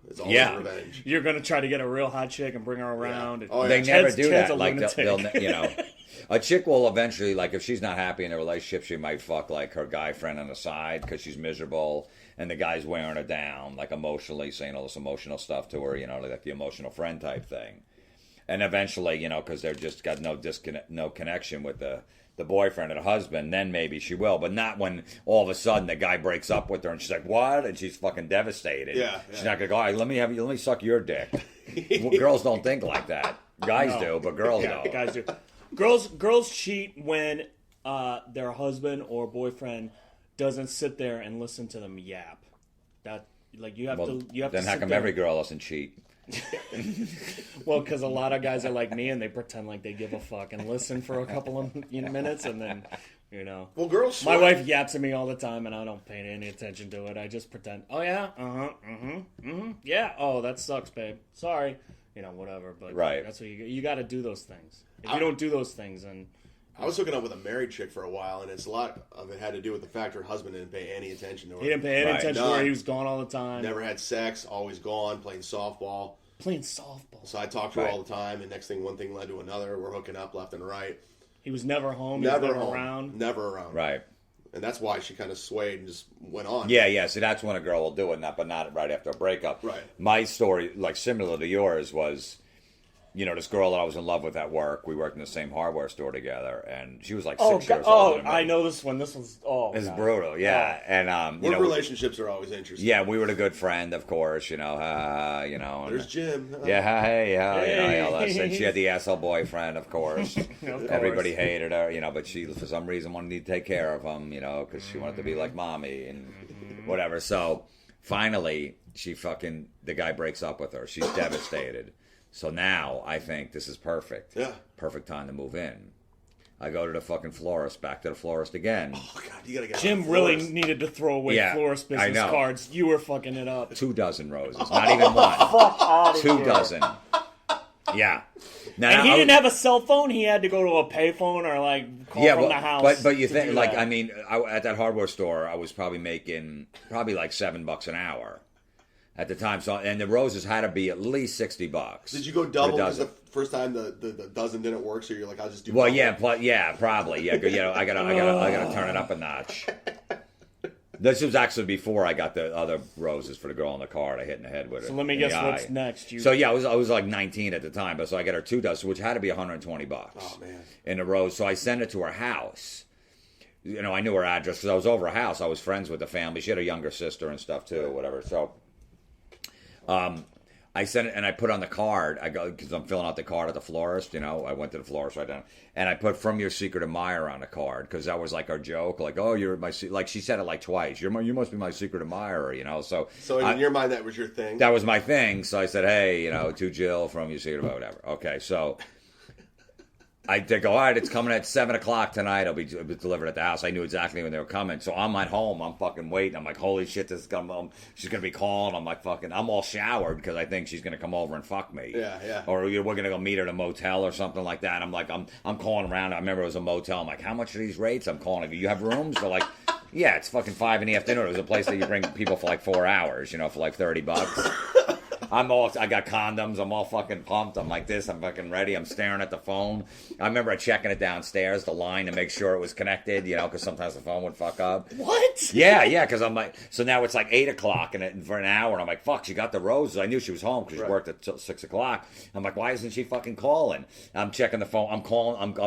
S3: It's all revenge.
S2: You're gonna try to get a real hot chick and bring her around.
S3: Yeah. Oh, yeah.
S1: They never
S2: Chad's
S1: do that.
S2: a
S1: Like
S2: lunatic.
S1: they'll a chick will eventually, like, if she's not happy in a relationship, she might fuck like her guy friend on the side because she's miserable, and the guy's wearing her down, like emotionally, saying all this emotional stuff to her, like the emotional friend type thing. And eventually, because they're just got no connection with the boyfriend or the husband, then maybe she will, but not when all of a sudden the guy breaks up with her and she's like, what? And she's fucking devastated.
S3: Yeah.
S1: She's not gonna go, all right, let me suck your dick. Well, girls don't think like that. Guys do, but girls don't.
S2: Guys do. Girls cheat when their husband or boyfriend doesn't sit there and listen to them yap. That you have to.
S1: Then how
S2: sit
S1: come
S2: there.
S1: every girl doesn't cheat?
S2: Well, because a lot of guys are like me and they pretend like they give a fuck and listen for a couple of minutes and then,
S3: Well, girls.
S2: My wife yaps at me all the time and I don't pay any attention to it. I just pretend. Oh yeah, yeah. Oh, that sucks, babe. Sorry, whatever. But
S1: right.
S2: That's what you got to do those things. If you don't do those things, then.
S3: I was hooking up with a married chick for a while, and a lot of it had to do with the fact her husband didn't pay any attention to her.
S2: He didn't pay any attention to her. He was gone all the time.
S3: Never had sex, always gone, playing softball.
S2: Playing softball.
S3: So I talked to her all the time, and next thing, one thing led to another. We're hooking up left and right.
S2: He was never home.
S3: Never
S2: he was never
S3: home.
S2: around.
S3: Never around.
S1: Right.
S3: And that's why she kind of swayed and just went on.
S1: Yeah. So that's when a girl will do it, but not right after a breakup.
S3: Right.
S1: My story, like similar to yours, was, this girl that I was in love with at work. We worked in the same hardware store together, and she was like 6 years older than me.
S2: I know this one. This was
S1: It's brutal, yeah. And
S3: Work relationships are always interesting.
S1: Yeah, we were a good friend, of course. And,
S3: There's Jim.
S1: Yeah,
S2: Hey.
S1: all that. And she had the asshole boyfriend, of course. Everybody hated her, but she, for some reason, wanted to take care of him, because she wanted to be like mommy and whatever. So finally, the guy breaks up with her. She's devastated. So now I think this is perfect.
S3: Yeah.
S1: Perfect time to move in. I go to the fucking florist, back to the florist again.
S3: Oh, God, you got to get
S2: Jim really needed to throw away florist business cards. You were fucking it up.
S1: 24 roses, not even one. 24. Yeah. Now,
S2: And he didn't have a cell phone. He had to go to a payphone or call from the house.
S1: But you think at that hardware store, I was probably making like $7 an hour at the time. So, and the roses had to be at least $60.
S3: Did you go double because the first time the dozen didn't work? So you're like, I'll just do.
S1: Well,
S3: double.
S1: probably. Yeah, I gotta turn it up a notch. This was actually before I got the other roses for the girl in the car. I hit in the head with it.
S2: So let me guess what's next.
S1: So yeah, I was like 19 at the time, but so I got her 2 dozen, which had to be $120.
S3: Oh man!
S1: In a rose. So I sent it to her house. I knew her address because I was over her house. I was friends with the family. She had a younger sister and stuff too, whatever. So, I sent it and I put on the card. I go because I'm filling out the card at the florist. I went to the florist right down, and I put "From Your Secret Admirer" on the card because that was like our joke. Like, oh, you're my like she said it like twice. You must be my secret admirer. So
S3: in your mind that was your thing.
S1: That was my thing. So I said, hey, to Jill from Your Secret Admirer, whatever. Okay, so They go, all right, it's coming at 7 o'clock tonight. It'll be delivered at the house. I knew exactly when they were coming. So I'm at home. I'm fucking waiting. I'm like, holy shit, this is coming. She's going to be calling. I'm like, fucking, I'm all showered because I think she's going to come over and fuck me.
S3: Yeah.
S1: Or we're going to go meet her at a motel or something like that. I'm like, I'm calling around. I remember it was a motel. I'm like, how much are these rates? I'm calling. You have rooms? They're like, yeah, it's fucking 5 in the afternoon. It was a place that you bring people for like 4 hours, for like $30. I got condoms. I'm all fucking pumped. I'm like this. I'm fucking ready. I'm staring at the phone. I remember checking it downstairs, the line, to make sure it was connected, because sometimes the phone would fuck up.
S2: What?
S1: Yeah, because I'm like, so now it's like 8 o'clock and for an hour, and I'm like, fuck, she got the roses. I knew she was home because she worked at 6 o'clock. I'm like, why isn't she fucking calling? I'm checking the phone. I'm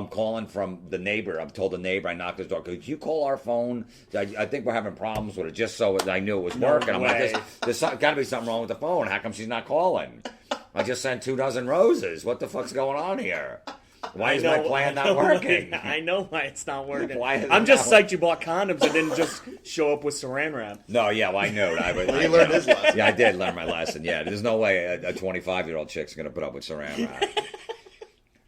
S1: calling from the neighbor. I'm told the neighbor, I knocked his door. Could you call our phone? I think we're having problems with it, just so I knew it was working. I'm like, there's got to be something wrong with the phone. How come she's not calling? I just sent 24 roses. What the fuck's going on here? Why is my plan not working?
S2: I know why it's not working.
S1: I'm
S2: just psyched you bought condoms and didn't just show up with saran wrap.
S1: No, yeah, well, I knew.
S3: He learned his lesson.
S1: Yeah, I did learn my lesson. Yeah, there's no way a 25-year-old chick's going to put up with saran wrap.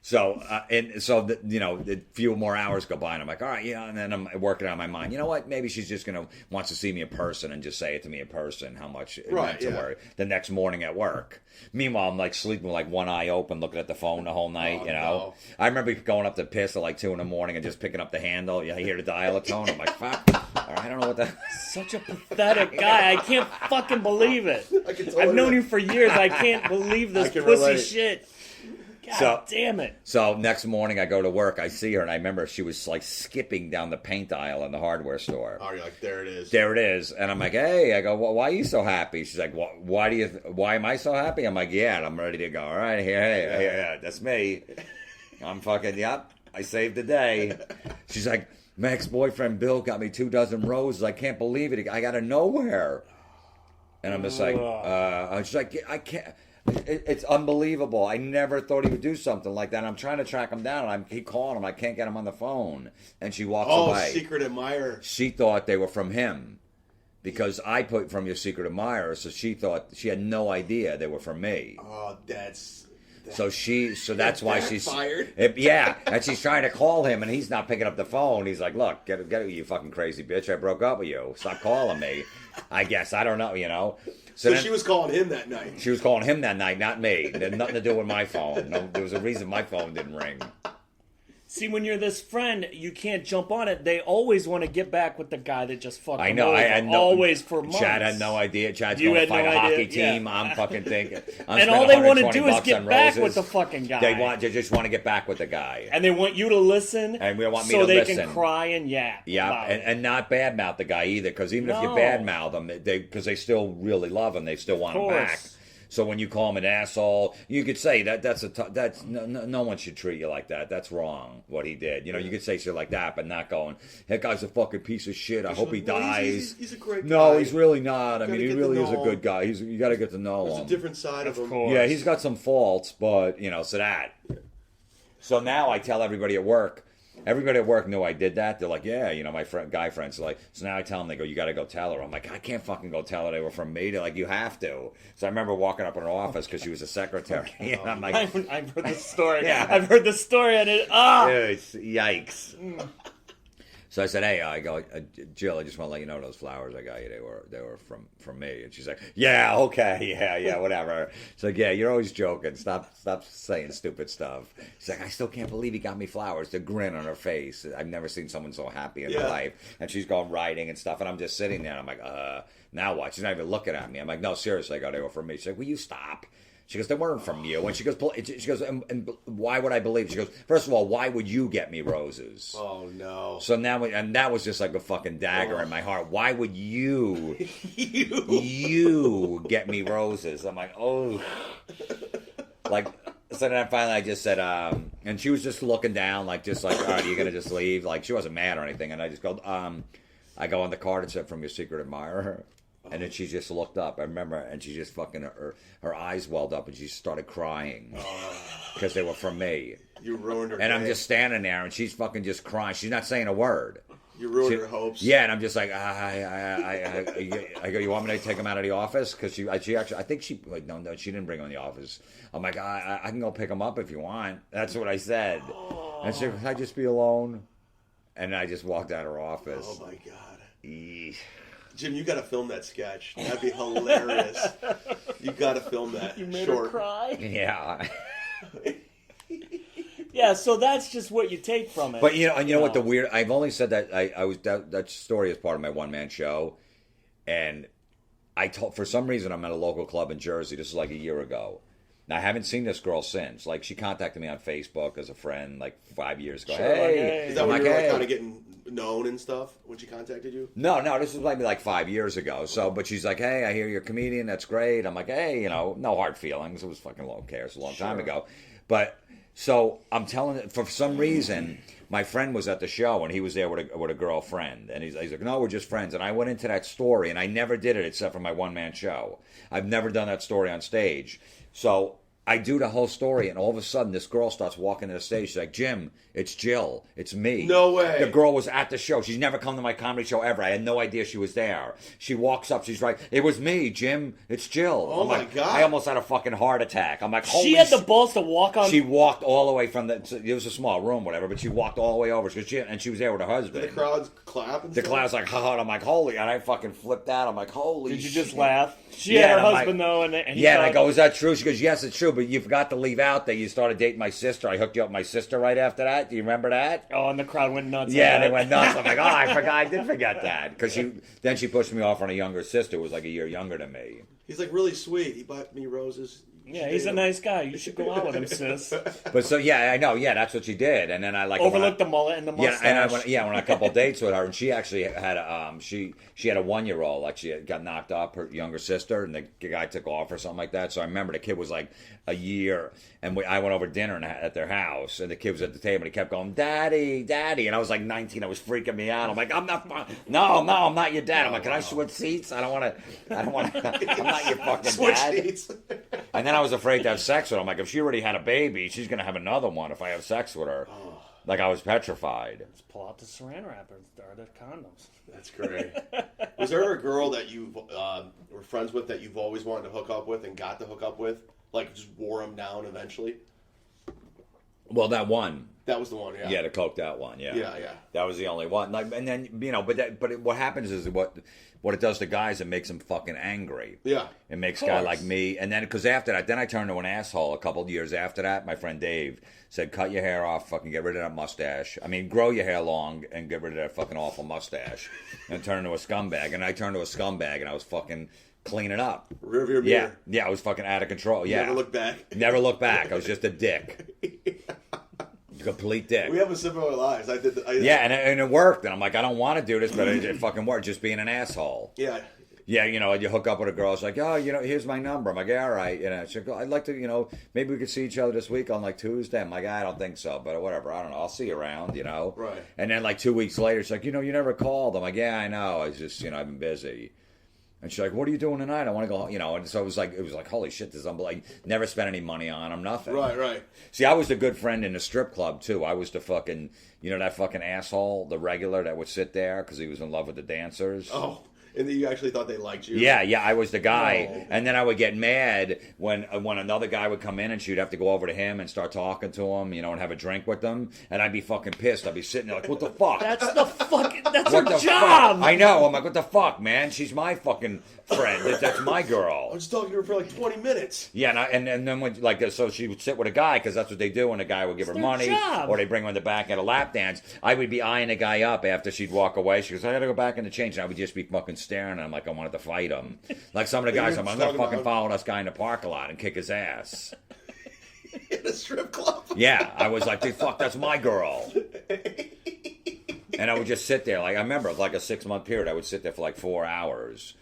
S1: So, a few more hours go by, and I'm like, all right, and then I'm working on my mind. You know what? Maybe she's just wants to see me in person and just say it to me in person, how much it meant to her the next morning at work. Meanwhile, I'm like sleeping with like one eye open, looking at the phone the whole night, No. I remember going up to piss at like 2 in the morning and just picking up the handle. You hear the dial tone. I'm like, fuck. All right, I don't know what that.
S2: Such a pathetic guy. I can't fucking believe it. I've known you for years. I can't believe this pussy
S3: relate.
S2: Shit. God damn it.
S1: So next morning I go to work, I see her, and I remember she was like skipping down the paint aisle in the hardware store.
S3: Oh, you're like, there it is.
S1: There it is. And I'm like, hey, I go, well, why are you so happy? She's like, why am I so happy? I'm like, yeah, and I'm ready to go. All right, here, that's me. I'm fucking, yep, I saved the day. She's like, my ex-boyfriend Bill got me 24 roses. I can't believe it. I got to nowhere. And I'm just like, she's like, I can't. It's unbelievable. I never thought he would do something like that. I'm trying to track him down, and I keep calling him. I can't get him on the phone. And she walks away.
S3: Oh, secret admirer.
S1: She thought they were from him because I put from your secret admirer, so she thought she had no idea they were from me.
S3: Oh, that's
S1: that's why she's
S3: fired.
S1: And she's trying to call him, and he's not picking up the phone. He's like, "Look, get it, you fucking crazy bitch! I broke up with you. Stop calling me." I guess I don't know,
S3: So she was calling him that night.
S1: She was calling him that night, not me. It had nothing to do with my phone. No, there was a reason my phone didn't ring.
S2: See, when you're this friend, you can't jump on it. They always want to get back with the guy that just fucked
S1: I know.
S2: them over.
S1: I had
S2: always for months.
S1: Chad had no idea. Chad's going to fight a hockey team. Yeah. I'm fucking thinking.
S2: And all they want to do is get back with the fucking guy.
S1: They just want to get back with the guy.
S2: And they want you to listen.
S1: And we want me
S2: so
S1: to
S2: they
S1: listen.
S2: can cry and yap.
S1: Yeah, and not badmouth the guy either, because even if you badmouth them, because they still really love him, they still want him back. So when you call him an asshole, you could say that's no one should treat you like that. That's wrong what he did. You could say shit like that, but not going, that guy's a fucking piece of shit. I hope he dies.
S3: He's a great guy.
S1: No, he's really not. I mean, he really is a good guy. You got to get to know him.
S3: There's a different side of him.
S1: Yeah, he's got some faults, but so that. So now I tell everybody at work. Everybody at work knew I did that. They're like, yeah, my guy friends are like, so now I tell them, they go, you got to go tell her. I'm like, I can't fucking go tell her they were from me. They're like, you have to. So I remember walking up in her office because she was a secretary. And I'm like,
S2: I've heard the story. Yeah. I've heard the story and it,
S1: yikes. So I said, hey, Jill, I just want to let you know those flowers I got you, they were from me. And she's like, yeah, okay, yeah, whatever. She's like, yeah, you're always joking. Stop saying stupid stuff. She's like, I still can't believe he got me flowers. The grin on her face. I've never seen someone so happy in her life. And she's going writing and stuff. And I'm just sitting there. And I'm like, now what? She's not even looking at me. I'm like, no, seriously, I got they were from me. She's like, will you stop? She goes, they weren't from you. And she goes, and why would I believe? She goes, first of all, why would you get me roses?
S3: Oh, no.
S1: So now, and that was just like a fucking dagger in my heart. Why would you get me roses? I'm like, oh. So then finally I just said, and she was just looking down, all right, are you going to just leave? Like, she wasn't mad or anything. And I just go, I go on the card and said, from your secret admirer. And then she just looked up, I remember, and she just fucking, her eyes welled up, and she started crying. Because they were from me.
S3: You ruined her
S1: And I'm just standing there, and she's fucking just crying. She's not saying a word.
S3: You ruined her hopes.
S1: Yeah, and I'm just like, I go, you want me to take him out of the office? Because she actually, I think no, she didn't bring him in the office. I'm like, I can go pick him up if you want. That's what I said. And she said, "Can I just be alone?" And I just walked out of her office.
S3: Oh my god.
S1: Eesh.
S3: Jim, you got to film that sketch. That'd be hilarious. You got to film that.
S2: You made
S3: short.
S2: her cry.
S1: Yeah.
S2: Yeah, so that's just what you take from it.
S1: But you know what the weird? I've only said that I was that story is part of my one man show, and I told for some reason I'm at a local club in Jersey. This is like a year ago. Now I haven't seen this girl since. Like she contacted me on Facebook as a friend like 5 years ago.
S2: Sure,
S1: Hey,
S3: Is that when
S1: I'm
S3: you were
S1: like,
S3: like,
S1: hey.
S3: kind of getting known and stuff when she contacted you?
S1: No, this was maybe like 5 years ago. So, but she's like, "Hey, I hear you're a comedian. That's great." I'm like, "Hey, no hard feelings. It was fucking low care. It's a long time ago." But so I'm telling it for some reason, my friend was at the show and he was there with a girlfriend, and he's like, "No, we're just friends." And I went into that story, and I never did it except for my one man show. I've never done that story on stage. So I do the whole story, and all of a sudden, this girl starts walking to the stage. She's like, "Jim, it's Jill. It's me."
S3: No way.
S1: The girl was at the show. She's never come to my comedy show ever. I had no idea she was there. She walks up. She's like, "It was me, Jim. It's Jill."
S3: Oh,
S1: I'm
S3: my
S1: like,
S3: God.
S1: I almost had a fucking heart attack. I'm like, holy
S2: she had the balls to walk on.
S1: She walked all the way from it was a small room, whatever, but she walked all the way over. And she was there with her husband.
S3: Did the crowd clap and
S1: The
S3: stuff?
S1: crowd's like, haha, and I'm like, holy, and I fucking flipped out. I'm like, holy
S2: Did you
S1: shit.
S2: just laugh? She
S1: Yeah,
S2: had her
S1: and I'm
S2: husband,
S1: like-
S2: though, and he
S1: Yeah, and I
S2: thought-
S1: go, is that true? She goes, yes, it's true, but you forgot to leave out that you started dating my sister. I hooked you up with my sister right after that. Do you remember that?
S2: Oh, and the crowd went nuts.
S1: Yeah,
S2: at
S1: they
S2: it.
S1: went nuts. I'm like, I did forget that. Because then she pushed me off on a younger sister who was like a year younger than me.
S3: He's like really sweet. He bought me roses.
S2: Yeah, he's a nice guy. You should go out with him, sis.
S1: But so, yeah, I know. Yeah, that's what she did. And then I like...
S2: Overlooked the mullet and the mustache.
S1: Yeah, and I went on a couple dates with her, and she actually had she had a 1-year-old, like she got knocked up, her younger sister, and the guy took off or something like that. So I remember the kid was like a year, and I went over to dinner at their house, and the kid was at the table, and he kept going, "Daddy, Daddy," and I was like 19, I was freaking me out. I'm like, I'm not your dad. I'm like, can I switch seats? I don't want to. I'm not your fucking
S3: Switch
S1: dad.
S3: seats.
S1: And then I was afraid to have sex with her. I'm like, if she already had a baby, she's gonna have another one if I have sex with her. Like I was petrified.
S2: Let's pull out the saran wrapper. Are the condoms?
S3: That's great. Was there a girl that you were friends with that you've always wanted to hook up with and got to hook up with? Like just wore them down eventually?
S1: Well, that one.
S3: That was the one, yeah.
S1: Yeah, the coked out one.
S3: Yeah.
S1: That was the only one. Like, and then what happens is what it does to guys, it makes them fucking angry.
S3: Yeah.
S1: It makes a guy like me, and then because after that, then I turned to an asshole. A couple of years after that, my friend Dave said, "Cut your hair off, fucking get rid of that mustache. I mean, grow your hair long and get rid of that fucking awful mustache, and turn into a scumbag." And I turned to a scumbag, and I was fucking cleaning up.
S3: Rearview mirror.
S1: Yeah, I was fucking out of control. Yeah,
S3: Never look back.
S1: Never look back. I was just a dick. Complete dick.
S3: We have a similar lives.
S1: Yeah, and it worked. And I'm like, I don't want to do this, but it fucking worked. Just being an asshole.
S3: Yeah.
S1: Yeah, you hook up with a girl. It's like, oh, here's my number. I'm like, yeah, all right. She'll go, I'd like to, maybe we could see each other this week on like Tuesday. I'm like, I don't think so, but whatever. I don't know. I'll see you around,
S3: Right.
S1: And then like 2 weeks later, she's like, you never called. I'm like, yeah, I know. I just, I've been busy. And she's like, what are you doing tonight? I want to go, and so it was like, holy shit, this is unbelievable. Never spent any money on him, nothing.
S3: Right.
S1: See, I was the good friend in the strip club, too. I was the fucking, that fucking asshole, the regular that would sit there because he was in love with the dancers.
S3: Oh, and you actually thought they liked you?
S1: Yeah, I was the guy.
S3: Oh.
S1: And then I would get mad when another guy would come in and she'd have to go over to him and start talking to him, and have a drink with them. And I'd be fucking pissed. I'd be sitting there like, what the fuck?
S2: That's
S1: What
S2: her
S1: the
S2: job.
S1: fuck? I know. I'm like, what the fuck, man? She's my fucking friend. That's my girl.
S3: I was talking to her for like 20 minutes.
S1: Yeah, and then when so she would sit with a guy because that's what they do when a guy would give her
S2: their
S1: money
S2: job.
S1: or they bring her in the back at a lap dance. I would be eyeing a guy up after she'd walk away. She goes, I got to go back in the change. And I would just be fucking staring at him like I wanted to fight him. Like some of the guys, I'm going to fucking follow this guy in the parking lot and kick his ass.
S3: In a strip club?
S1: Yeah, I was like, dude, fuck, that's my girl. And I would just sit there. Like I remember, like a 6-month period, I would sit there for like 4 hours.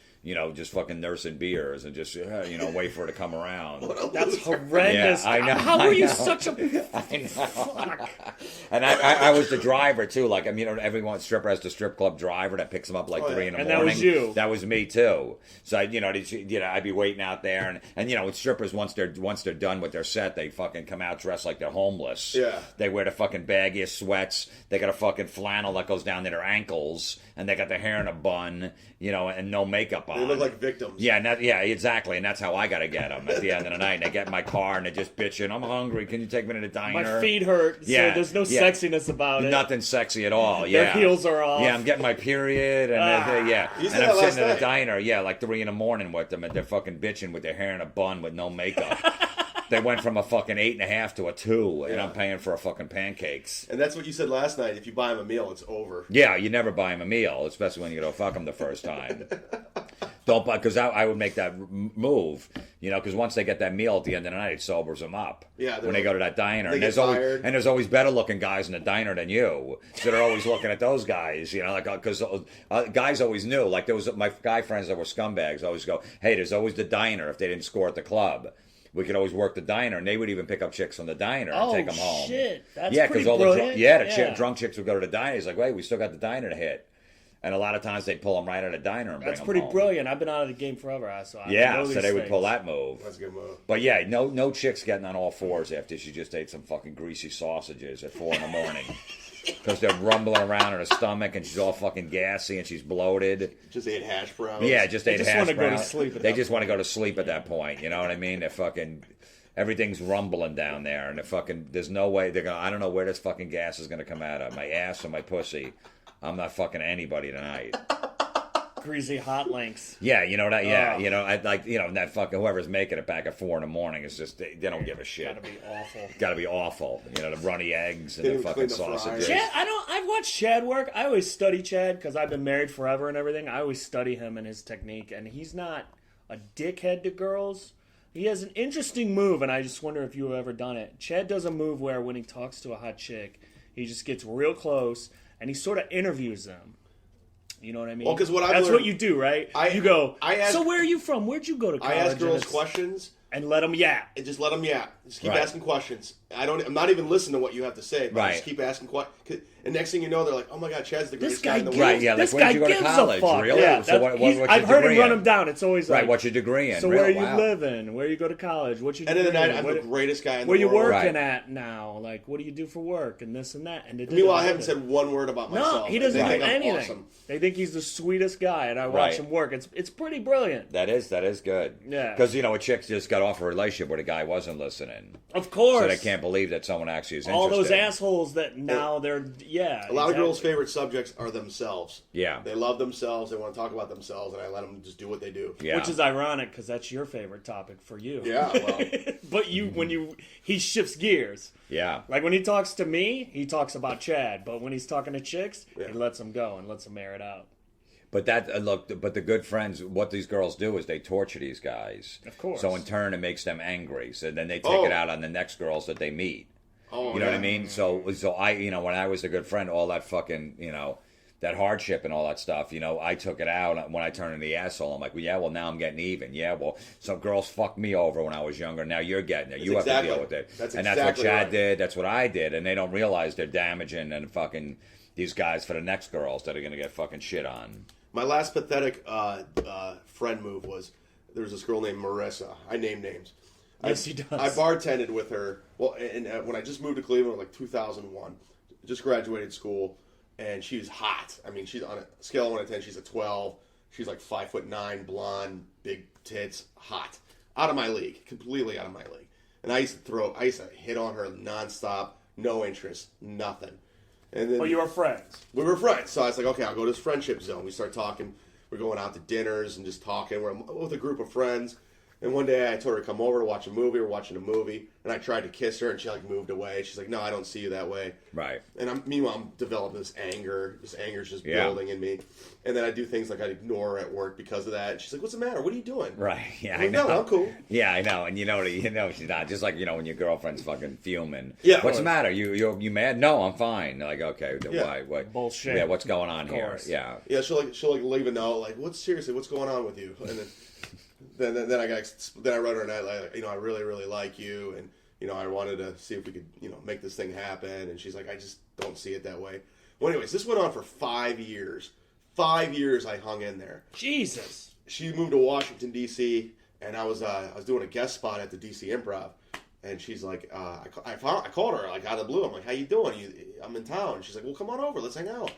S1: Just fucking nursing beers and just, wait for her to come around.
S2: That's horrendous.
S1: Yeah, I know.
S2: How
S1: I
S2: are you
S1: know.
S2: such a...
S1: I know. And I was the driver, too. Like, everyone stripper has the strip club driver that picks them up like 3 in the
S2: And
S1: morning.
S2: that was you.
S1: That was me, too. So, I'd be waiting out there. And with strippers, once they're done with their set, they fucking come out dressed like they're homeless.
S3: Yeah.
S1: They wear the fucking baggiest sweats. They got a fucking flannel that goes down to their ankles. And they got their hair in a bun, and no makeup on.
S3: They look like victims.
S1: Yeah, exactly, and that's how I gotta get them at the end of the night. And they get in my car and they're just bitching. I'm hungry. Can you take me to the diner?
S2: My feet hurt.
S1: Yeah,
S2: so there's no sexiness about it.
S1: Nothing sexy at all. Yeah,
S2: Their heels are off.
S1: Yeah, I'm getting my period, and
S3: You said
S1: and
S3: that
S1: I'm
S3: last
S1: sitting at
S3: night.
S1: the diner. Yeah, like 3 a.m. with them, and they're fucking bitching with their hair in a bun with no makeup. They went from a fucking 8.5 to a 2, and I'm paying for a fucking pancakes.
S3: And that's what you said last night. If you buy them a meal, it's over.
S1: Yeah, you never buy them a meal, especially when you go fuck them the first time. Don't buy, because I would make that move, because once they get that meal at the end of the night, it sobers them up.
S3: Yeah,
S1: when they go to that diner,
S3: they
S1: and
S3: get tired.
S1: there's always better looking guys in the diner than you, so they're always looking at those guys, because guys always knew. Like there was my guy friends that were scumbags always go, hey, there's always the diner if they didn't score at the club. We could always work the diner, and they would even pick up chicks from the diner and take them home.
S2: Oh, shit. That's
S1: yeah,
S2: pretty
S1: all
S2: brilliant.
S1: the drunk chicks would go to the diner. He's like, wait, we still got the diner to hit. And a lot of times they'd pull them right out of the diner and bring
S2: That's
S1: them
S2: pretty
S1: home.
S2: brilliant. I've been out of the game forever, so I
S1: Yeah,
S2: know
S1: so
S2: these
S1: they would
S2: things.
S1: pull that move.
S3: That's a good move.
S1: But yeah, no chicks getting on all fours after she just ate some fucking greasy sausages at 4 a.m. Because they're rumbling around in her stomach and she's all fucking gassy and she's bloated.
S3: Just ate hash browns.
S1: Yeah, just ate
S2: just
S1: hash
S2: wanna go to
S1: browns.
S2: sleep at
S1: They
S2: that
S1: just want to go to sleep at that point. You know what I mean? They're fucking... Everything's rumbling down there, and there's no way they're gonna. I don't know where this fucking gas is gonna come out of, my ass or my pussy. I'm not fucking anybody tonight.
S2: Greasy hot links.
S1: Yeah, you know that. Yeah, I like that fucking whoever's making it back at 4 a.m. is just they don't give a shit.
S2: Gotta be awful.
S1: Gotta be awful. The runny eggs and
S3: They
S1: the
S3: even
S1: fucking
S3: clean the
S1: sausages.
S3: fryers.
S2: Chad, I've watched Chad work. I always study Chad because I've been married forever and everything. I always study him and his technique, and he's not a dickhead to girls. He has an interesting move, and I just wonder if you've ever done it. Chad does a move where when he talks to a hot chick, he just gets real close, and he sort of interviews them. You know what I mean?
S3: Well, 'cause what I've
S2: That's
S3: learned-
S2: what you do, right?
S3: I
S2: So where are you from? Where'd you go to college?
S3: I ask
S2: And
S3: girls
S2: it's-
S3: questions
S2: And let them yap.
S3: and just let them Just keep
S1: Right.
S3: asking questions. I'm not even listening to what you have to say, but I
S1: Right.
S3: just keep asking questions. And next thing you know, they're like, "Oh my God, Chad's the
S2: This
S3: greatest guy
S2: guy
S3: in the
S2: gives,
S3: world."
S1: Right, yeah, like,
S2: this
S1: when did
S2: guy
S1: you go to
S2: gives
S1: college?
S2: a fuck.
S1: Really?
S2: Yeah,
S1: So what's your
S2: I've heard him
S1: degree
S2: run
S1: in?
S2: him down. It's always
S1: Right,
S2: like,
S1: what's your degree in?
S2: so
S1: Really?
S2: where you
S1: Wow.
S2: living? Where you go to college? What you
S3: End of the
S2: degree
S3: night,
S2: in?
S3: I'm
S2: What-
S3: the greatest guy in the
S2: Where you
S3: world.
S2: working
S1: Right.
S2: at now? Like, what do you do for work? And this and that. And
S3: Meanwhile, I haven't said one word about
S2: no,
S3: myself.
S2: he doesn't
S3: They
S2: do
S3: think I'm
S2: anything.
S3: awesome.
S2: They think he's the sweetest guy, and I watch
S1: Right.
S2: him work. It's pretty brilliant.
S1: That is good.
S2: Yeah.
S1: Because a chick just got off a relationship where the guy wasn't listening,
S2: Of course.
S1: so they can't believe that someone actually is interested.
S2: All those assholes that now they're
S3: A lot of girls' favorite subjects are themselves.
S1: Yeah.
S3: They love themselves. They want to talk about themselves, and I let them just do what they do.
S1: Yeah.
S2: Which is ironic because that's your favorite topic for you.
S3: Yeah, well.
S2: But he shifts gears.
S1: Yeah.
S2: Like when he talks to me, he talks about Chad. But when he's talking to chicks,
S3: Yeah.
S2: he lets them go and lets them air it out.
S1: But but the good friends, what these girls do is they torture these guys.
S2: Of course.
S1: So in turn, it makes them angry. So then they take
S3: Oh.
S1: it out on the next girls that they meet.
S3: Oh,
S1: You know what I
S3: yeah.
S1: mean? So I, when I was a good friend, all that fucking, that hardship and all that stuff, I took it out when I turned into the asshole. I'm like, well, now I'm getting even. Yeah, well, some girls fucked me over when I was younger. Now you're getting it. You have
S3: exactly-
S1: to deal with it.
S3: that's
S1: and that's
S3: exactly
S1: what Chad
S3: right.
S1: did. That's what I did. And they don't realize they're damaging and fucking these guys for the next girls that are going to get fucking shit on.
S3: My last pathetic friend move was there was this girl named Marissa. I name names.
S2: Yes, he does.
S3: I bartended with her. Well, and when I just moved to Cleveland, like 2001, just graduated school, and she was hot. I mean, she's on a scale of 1 to 10, she's a 12. She's like 5'9", blonde, big tits, hot. Out of my league, completely out of my league. And I used to hit on her nonstop, no interest, nothing. And then
S2: But you were friends.
S3: we were friends, so I was like, okay, I'll go to this friendship zone. We start talking. We're going out to dinners and just talking. We're with a group of friends. And one day I told her to come over to watch a movie. We're watching a movie, and I tried to kiss her, and she moved away. She's like, "No, I don't see you that way."
S1: Right.
S3: And meanwhile, I'm developing this anger. This anger's just
S1: Yeah.
S3: building in me. And then I do things like I ignore her at work because of that. And she's like, "What's the matter? What are you doing?"
S1: Right. Yeah,
S3: I'm
S1: I
S3: like,
S1: know.
S3: "No, I'm cool."
S1: Yeah, I know. And she's not. Just like, when your girlfriend's fucking fuming.
S3: Yeah.
S1: What's the matter? You mad? No, I'm fine. Like, okay, then
S3: Yeah.
S1: why? What?
S2: Bullshit.
S1: Yeah, what's going on here?
S2: course.
S1: Yeah.
S3: Yeah, she'll leave a note like, "What's going on with you?" And then I wrote her a note like, I really really like you, and I wanted to see if we could make this thing happen. And she's like, "I just don't see it that way." Well, anyways, this went on for 5 years. 5 years I hung in there.
S2: Jesus.
S3: She moved to Washington D.C. and I was doing a guest spot at the D.C. Improv, and she's like, I called her like out of the blue. I'm like, "How you doing? I'm in town." She's like, "Well, come on over. Let's hang out."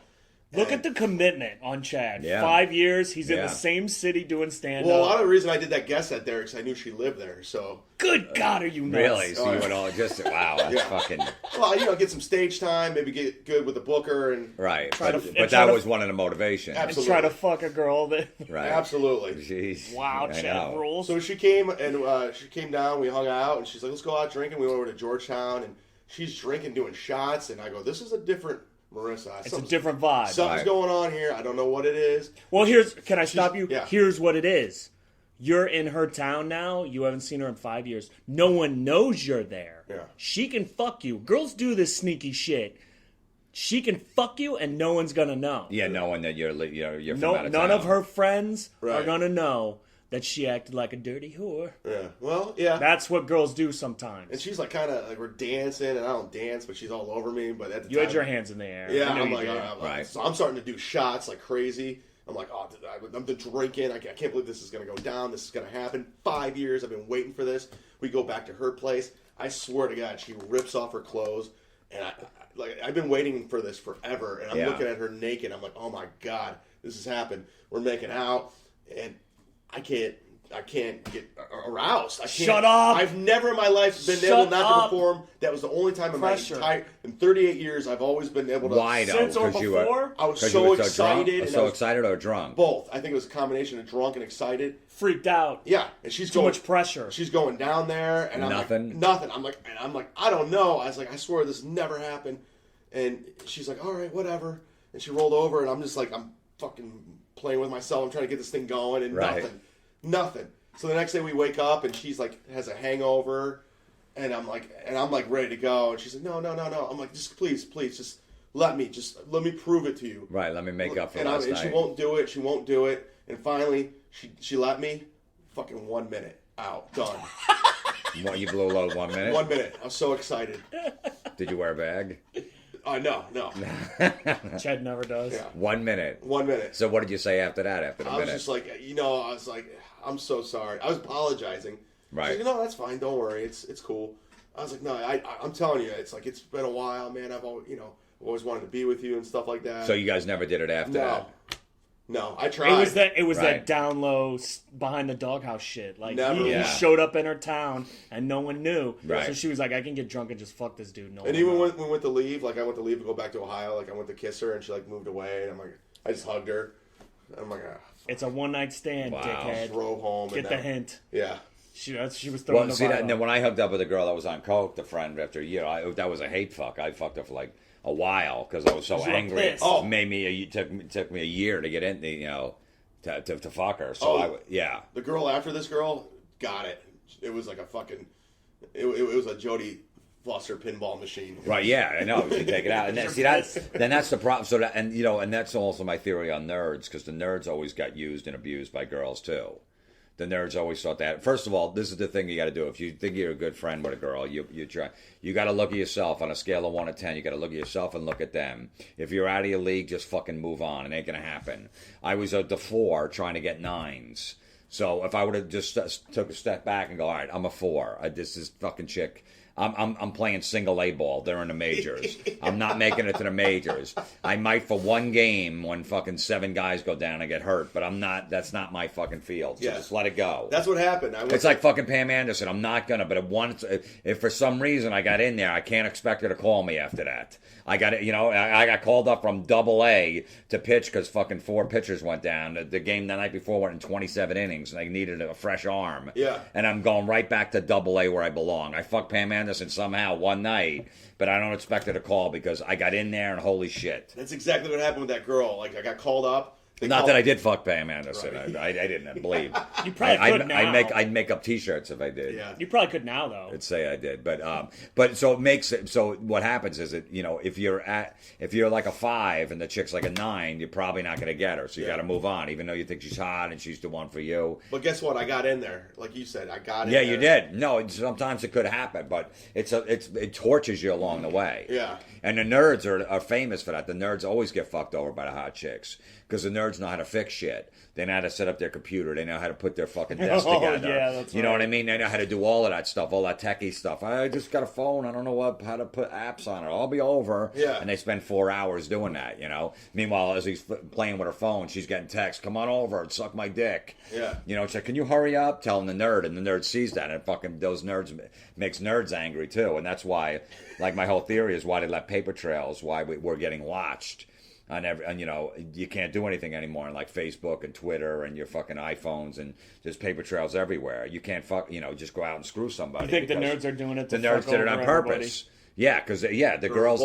S2: Look at the commitment on Chad.
S1: Yeah.
S2: 5 years. He's in
S1: Yeah.
S2: the same city doing stand-up.
S3: Well, a lot of the reason I did that guess that there because I knew she lived there. So
S2: Good God, are you nuts?
S1: Really? So you would all just wow, that's
S3: Yeah.
S1: fucking
S3: well, get some stage time, maybe get good with the booker, and
S1: right.
S2: Try
S1: But,
S2: to-
S1: but
S2: try
S1: that
S2: to-
S1: was one of the motivations.
S2: And try to fuck a girl that...
S1: Right.
S3: absolutely.
S1: Jeez.
S2: Wow,
S1: I
S2: Chad
S1: know.
S2: rules.
S3: So she came and she came down. We hung out, and she's like, "Let's go out drinking." We went over to Georgetown, and she's drinking, doing shots, and I go, "This is a different Marissa.
S2: It's a different vibe.
S3: Something's
S1: Right.
S3: going on here. I don't know what it is."
S2: Well, can I stop you?
S3: Yeah.
S2: Here's what it is. You're in her town now. You haven't seen her in 5 years. No one knows you're there.
S3: Yeah.
S2: She can fuck you. Girls do this sneaky shit. She can fuck you and no one's gonna know.
S1: Yeah, knowing that you're from
S2: No,
S1: out of
S2: none
S1: town.
S2: of her friends are
S3: Right.
S2: gonna know that she acted like a dirty whore.
S3: Yeah. Well, yeah.
S2: That's what girls do sometimes.
S3: And she's like, kind of like we're dancing, and I don't dance, but she's all over me. But at the
S2: You
S3: time,
S2: had your hands in the air.
S3: Yeah,
S2: I know
S3: I'm
S2: you
S3: like,
S2: did.
S1: Right.
S3: so I'm starting to do shots like crazy. I'm like, oh, I'm the drinking. I can't believe this is going to go down. This is going to happen. 5 years. I've been waiting for this. We go back to her place. I swear to God, she rips off her clothes, and I've been waiting for this forever. And I'm
S1: Yeah.
S3: looking at her naked. I'm like, oh my God, this has happened. We're making out, and I can't get aroused. I can't.
S2: Shut up.
S3: I've never in my life been
S2: Shut
S3: able not
S2: up.
S3: to perform. That was the only time in
S2: Pressure.
S3: in 38 years I've always been able to.
S1: Why though?
S2: Since or
S1: 'Cause you were-
S2: before?
S3: I was
S1: 'cause
S3: so
S1: you were drunk?
S3: excited. and I
S1: So
S3: was
S1: excited or drunk?
S3: both. I think it was a combination of drunk and excited.
S2: Freaked out.
S3: Yeah, and she's
S2: Too
S3: going,
S2: much pressure.
S3: She's going down there, and I'm
S1: Nothing?
S3: like, nothing. I'm like, I don't know. I was like, I swear this never happened. And she's like, all right, whatever. And she rolled over, and I'm just like, I'm fucking playing with myself. I'm trying to get this thing going, and
S1: Right.
S3: nothing. So the next day we wake up, and she's like, has a hangover, and I'm like ready to go. And she's like, no. I'm like, just please, just let me prove it to you.
S1: Right. Let me make up for
S3: And
S1: last
S3: and
S1: night.
S3: she won't do it. She won't do it. And finally, she let me. Fucking 1 minute out, done.
S1: What, you blew a load 1 minute?
S3: 1 minute. I was so excited.
S1: Did you wear a bag?
S3: No.
S2: Chad never does.
S3: Yeah.
S1: 1 minute.
S3: 1 minute.
S1: So what did you say after that? After the
S3: I was
S1: minute?
S3: just like, I was like, I'm so sorry. I was apologizing.
S1: Right.
S3: She's like, no, that's fine. Don't worry. It's cool. I was like, no, I'm telling you, it's like it's been a while, man. I've always wanted to be with you and stuff like that.
S1: So you guys never did it after that?
S3: No, I tried.
S2: It was
S1: Right.
S2: that down low behind the doghouse shit. Like
S3: Never.
S2: he
S1: Yeah.
S2: showed up in her town and no one knew.
S1: Right.
S2: So she was like, I can get drunk and just fuck this dude. No
S3: And
S2: one
S3: even
S2: knows.
S3: when we went to leave, like I went to leave to go back to Ohio, like I went to kiss her and she like moved away, and I'm like, I just hugged her. I'm like,
S2: It's a one night stand,
S1: Wow.
S2: dickhead.
S3: drove home.
S2: Get
S3: and
S2: the
S3: that-
S2: hint.
S3: Yeah.
S2: She was throwing
S1: Well,
S2: the
S1: see
S2: vibe
S1: that, and then
S2: up.
S1: when I hooked up with a girl that was on coke, the friend after that was a hate fuck. I fucked her for like a while because I was so
S2: You were
S1: angry.
S2: pissed.
S3: Oh.
S1: It made me took me a year to get in, to fuck her. So
S3: Oh.
S1: yeah.
S3: The girl after this girl got it. It was like a fucking. It was a Jodie Foster pinball machine.
S1: Right, yeah, I know. You take it out, and then that's the problem. So that, and that's also my theory on nerds, because the nerds always got used and abused by girls too. The nerds always thought that. First of all, this is the thing you got to do. If you think you're a good friend with a girl, you try. You got to look at yourself on a scale of 1 to 10. You got to look at yourself and look at them. If you're out of your league, just fucking move on. It ain't gonna happen. I was at the 4 trying to get 9s. So if I would have just took a step back and go, all right, I'm a 4. This is fucking chick. I'm playing single A ball. They're in the majors. I'm not making it to the majors. I might for one game when fucking 7 guys go down and get hurt, but I'm not. That's not my fucking field. So
S3: Yeah.
S1: just let it go.
S3: That's what happened.
S1: It's like fucking Pam Anderson. I'm not gonna, but if for some reason I got in there, I can't expect her to call me after that. I got it. I got called up from Double A to pitch because fucking 4 pitchers went down. The game the night before went in 27 innings, and I needed a fresh arm.
S3: Yeah.
S1: And I'm going right back to Double A where I belong. I fucked Pam Anderson somehow one night, but I don't expect her to call because I got in there and holy shit.
S3: That's exactly what happened with that girl. Like I got called up.
S1: Not that I did fuck Pam Anderson.
S3: Right.
S1: I didn't believe.
S2: You probably could now.
S1: I'd make up T-shirts if I did.
S3: Yeah.
S2: You probably could now, though.
S1: I'd say I did, but so it makes it so. What happens is that if you're like a 5 and the chick's like a 9, you're probably not going to get her. So you got to move on, even though you think she's hot and she's the one for you.
S3: But guess what? I got in there. Like you said, I got in
S1: Yeah,
S3: there.
S1: you did. No, sometimes it could happen, but it tortures you along the way.
S3: Yeah.
S1: And the nerds are famous for that. The nerds always get fucked over by the hot chicks because the nerds know how to fix shit. They know how to set up their computer. They know how to put their fucking desk together.
S2: Yeah, that's
S1: you know what I mean? They know how to do all of that stuff, all that techie stuff. I just got a phone. I don't know how to put apps on it. I'll be over.
S3: Yeah.
S1: And they spend 4 hours doing that, Meanwhile, as he's playing with her phone, she's getting text, come on over and suck my dick.
S3: Yeah.
S1: It's like, can you hurry up? Telling the nerd, and the nerd sees that, and fucking those nerds makes nerds angry too. And that's why, like, my whole theory is why they left paper trails, why we're getting watched. And you can't do anything anymore on like Facebook and Twitter and your fucking iPhones, and there's paper trails everywhere. You can't just go out and screw somebody.
S2: You think the nerds are doing it?
S1: The nerds did it on purpose. Yeah, because the girls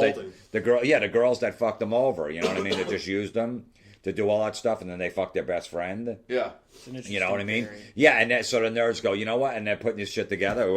S1: the girls that fucked them over. You know what I mean? They just used them to do all that stuff, and then they fuck their best friend.
S3: Yeah.
S1: You know what I mean? Yeah, and so the nerds go, you know what? And they're putting this shit together.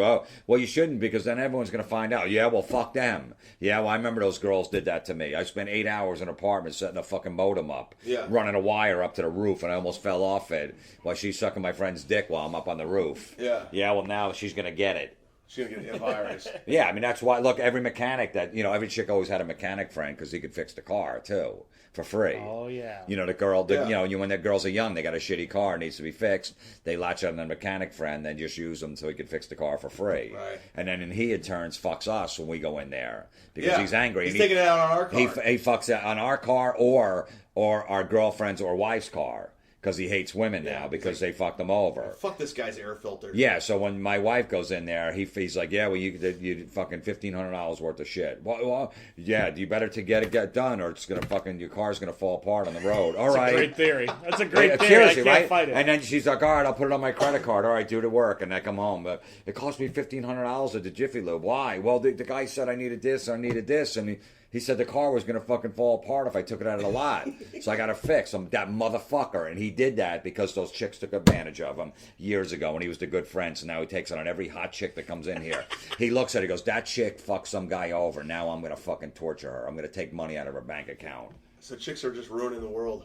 S1: Well, you shouldn't, because then everyone's going to find out. Yeah, well, fuck them. Yeah, well, I remember those girls did that to me. I spent 8 hours in an apartment setting a fucking modem up, running a wire up to the roof, and I almost fell off it while she's sucking my friend's dick while I'm up on the roof.
S3: Yeah.
S1: Yeah, well, now she's going to get it.
S3: She's going to get a virus.
S1: Yeah, I mean, that's why, look, every mechanic every chick always had a mechanic friend because he could fix the car, too, for free.
S2: Oh, yeah.
S1: The girl, when the girls are young, they got a shitty car, needs to be fixed, they latch on the mechanic friend, then just use them so he can fix the car for free.
S3: Right.
S1: And then he, in turns, fucks us when we go in there because he's angry.
S3: He's taking it out on our car.
S1: He fucks it on our car or our girlfriend's or wife's car. Because he hates women now because they fucked him over.
S3: Fuck this guy's air filter.
S1: Yeah, so when my wife goes in there, he's like, yeah, well, you fucking $1,500 worth of shit. Well, yeah, you better to get it done, or it's gonna your car's gonna fall apart on the road. All right,
S2: That's a great theory. That's a great theory.
S1: Seriously,
S2: I can't
S1: right?
S2: fight it.
S1: And then she's like, all right, I'll put it on my credit card. All right, do the work, and I come home. But it cost me $1,500 at the Jiffy Lube. Why? Well, the guy said I needed this, and he said the car was going to fucking fall apart if I took it out of the lot. So I got to fix him, that motherfucker. And he did that because those chicks took advantage of him years ago when he was the good friend. So now he takes it on every hot chick that comes in here. He looks at it, he goes, that chick fucked some guy over. Now I'm going to fucking torture her. I'm going to take money out of her bank account.
S3: So chicks are just ruining the world.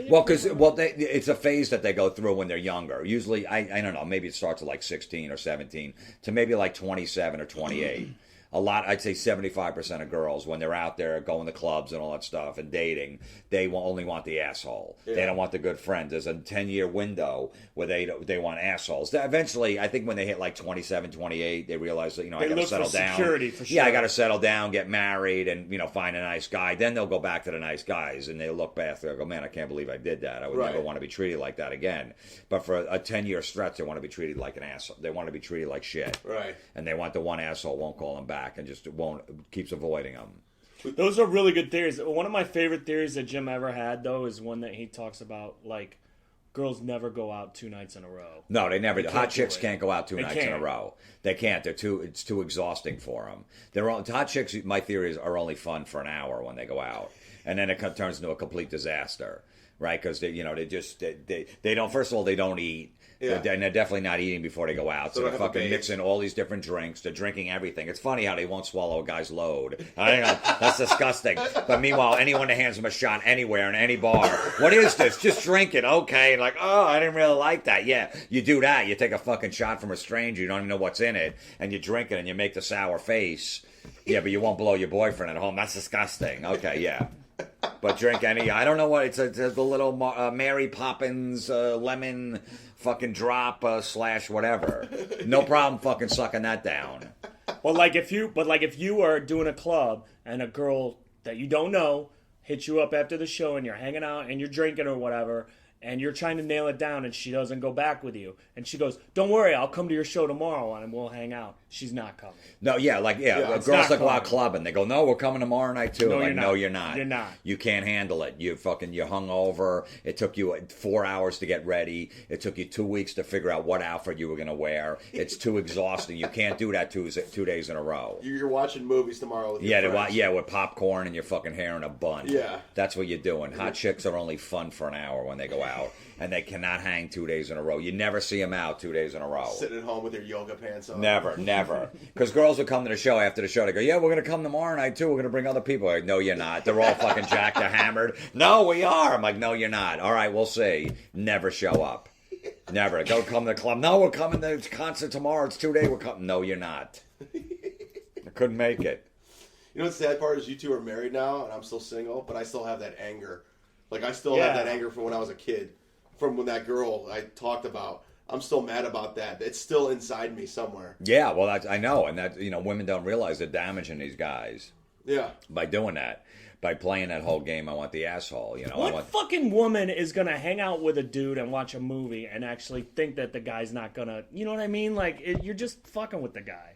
S1: Well, it's a phase that they go through when they're younger. Usually, I don't know, maybe it starts at like 16 or 17 to maybe like 27 or 28. I'd say 75% of girls, when they're out there going to clubs and all that stuff and dating, they only want the asshole. Yeah. They don't want the good friend. There's a 10-year window where they want assholes. Eventually, I think when they hit like 27, 28, they realize that, I got to settle down.
S2: Security, for sure.
S1: Yeah, I got to settle down, get married, and, find a nice guy. Then they'll go back to the nice guys, and they'll look back. They'll go, man, I can't believe I did that. I would never want to be treated like that again. But for a 10-year stretch, they want to be treated like an asshole. They want to be treated like shit.
S3: Right.
S1: And they want the one asshole won't call them back and just keeps avoiding them.
S2: Those are really good theories. One of my favorite theories that Jim ever had, though, is one that he talks about, like, girls never go out 2 nights in a row.
S1: No, they never do. Hot chicks can't go out 2 nights in a row. They can't. It's too exhausting for them. Hot chicks, my theory is, are only fun for an hour when they go out. And then it turns into a complete disaster. Right? Because they don't, first of all, they don't eat. Yeah. And they're definitely not eating before they go out. So they're fucking mixing all these different drinks. They're drinking everything. It's funny how they won't swallow a guy's load. I don't know. That's disgusting. But meanwhile, anyone that hands them a shot anywhere in any bar, what is this? Just drink it. Okay. Like, oh, I didn't really like that. Yeah. You do that. You take a fucking shot from a stranger. You don't even know what's in it. And you drink it and you make the sour face. Yeah, but you won't blow your boyfriend at home. That's disgusting. Okay, yeah. But drink I don't know what, it's the little Mary Poppins lemon fucking drop / whatever. No problem fucking sucking that down.
S2: Well, if you are doing a club and a girl that you don't know hits you up after the show and you're hanging out and you're drinking or whatever, and you're trying to nail it down and she doesn't go back with you, and she goes, don't worry, I'll come to your show tomorrow and we'll hang out. She's not coming.
S1: No, girls that go out clubbing, they go, no, we're coming tomorrow night too. No, you're not.
S2: You're not.
S1: You can't handle it. You're hungover. It took you 4 hours to get ready. It took you 2 weeks to figure out what outfit you were going to wear. It's too exhausting. You can't do that 2 days in a row.
S3: You're watching movies tomorrow with your friends.
S1: With popcorn and your fucking hair in a bun. Yeah. That's what you're doing. Hot chicks are only fun for an hour when they go out. And they cannot hang 2 days in a row. You never see them out 2 days in a row.
S3: Sitting at home with your yoga pants on.
S1: Never. Because girls will come to the show after the show. They go, yeah, we're going to come tomorrow night too. We're going to bring other people. Like, no, you're not. They're all fucking jacked. They're hammered. No, we are. I'm like, no, you're not. All right, we'll see. Never show up. Never. Go come to the club. No, we're coming to the concert tomorrow. It's 2 days. We're coming. No, you're not. I couldn't make it.
S3: You know what the sad part is? You two are married now, and I'm still single, but I still have that anger Like, I still have that anger from when I was a kid. From when that girl I talked about. I'm still mad about that. It's still inside me somewhere.
S1: Yeah, well, I know. And that, women don't realize they're damaging these guys.
S3: Yeah.
S1: By doing that. By playing that whole game, I want the asshole.
S2: What fucking woman is gonna hang out with a dude and watch a movie and actually think that the guy's not gonna? You know what I mean? Like you're just fucking with the guy.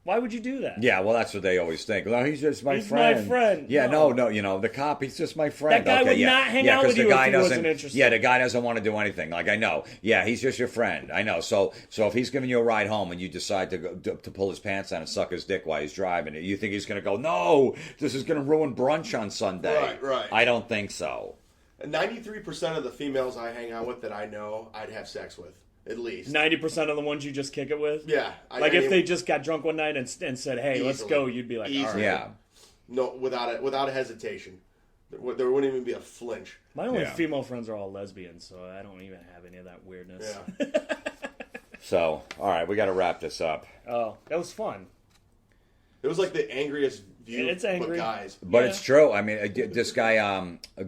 S2: Why would you do that?
S1: Yeah, well, that's what they always think. Well, he's just my
S2: He's
S1: friend.
S2: my friend.
S1: Yeah, no, the cop, he's just my friend.
S2: That guy would not hang out with you if he wasn't interested.
S1: Yeah, the guy doesn't want to do anything. Like, I know. Yeah, he's just your friend. I know. So if he's giving you a ride home and you decide to pull his pants down and suck his dick while he's driving, you think he's going to go, no, this is going to ruin brunch on Sunday.
S3: Right.
S1: I don't think so.
S3: 93% of the females I hang out with that I know, I'd have sex with. At least
S2: 90% of the ones you just kick it with.
S3: Yeah,
S2: if they just got drunk one night and said, "Hey, let's go," you'd be like, "All right."
S1: Yeah,
S3: no, without a hesitation. There wouldn't even be a flinch.
S2: My only female friends are all lesbians, so I don't even have any of that weirdness.
S3: Yeah.
S1: So, all right, we got to wrap this up.
S2: Oh, that was fun.
S3: It was like the angriest view.
S2: It's angry,
S3: but guys.
S1: But it's true. I mean, this guy,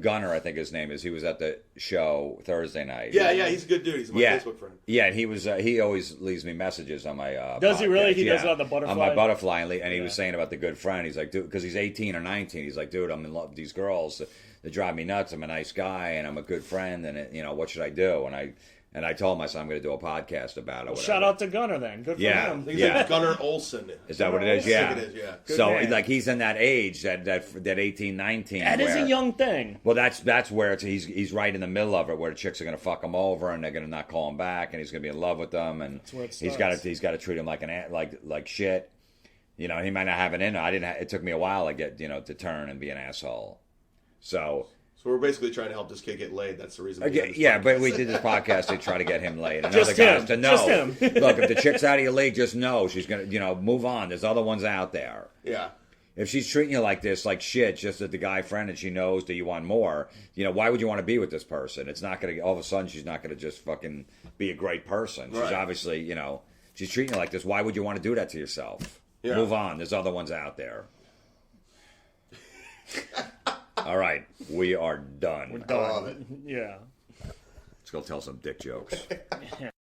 S1: Gunner, I think his name is. He was at the show Thursday night.
S3: Yeah, he's a good dude. He's my Facebook friend.
S1: Yeah, and he was. He always leaves me messages on my.
S2: Does
S1: podcast.
S2: he really? He does it on the butterfly.
S1: On my butterfly, and he was saying about the good friend. He's like, dude, because he's 18 or 19. He's like, dude, I'm in love with these girls. They drive me nuts. I'm a nice guy, and I'm a good friend, and what should I do? And I told him, I said, I'm going to do a podcast about it.
S2: Shout out to Gunner then. Good for him.
S3: He's like Gunner Olsen.
S1: Is that what it is? Yeah.
S3: I think it is, yeah.
S1: So
S2: man.
S1: like he's in that age, that 18, 19.
S2: That is a young thing.
S1: Well, that's where he's right in the middle of it, where the chicks are going to fuck him over, and they're going to not call him back, and he's going to be in love with them, and
S2: that's where it
S1: he's got to treat him like shit. He might not have it in him. It took me a while to get to turn and be an asshole. So
S3: we're basically trying to help this kid get laid. That's the reason.
S1: But we did this podcast to try to get him laid. And
S2: Just
S1: other guys
S2: him.
S1: to know.
S2: Just him.
S1: Look, if the chick's out of your league, just know she's gonna, move on. There's other ones out there.
S3: Yeah.
S1: If she's treating you like this, like shit, just as the guy friend, and she knows that you want more, why would you want to be with this person? It's not gonna. All of a sudden, she's not gonna just fucking be a great person. She's obviously, she's treating you like this. Why would you want to do that to yourself? Yeah. Move on. There's other ones out there. All right, we are done.
S2: We're done. Yeah.
S1: Let's go tell some dick jokes.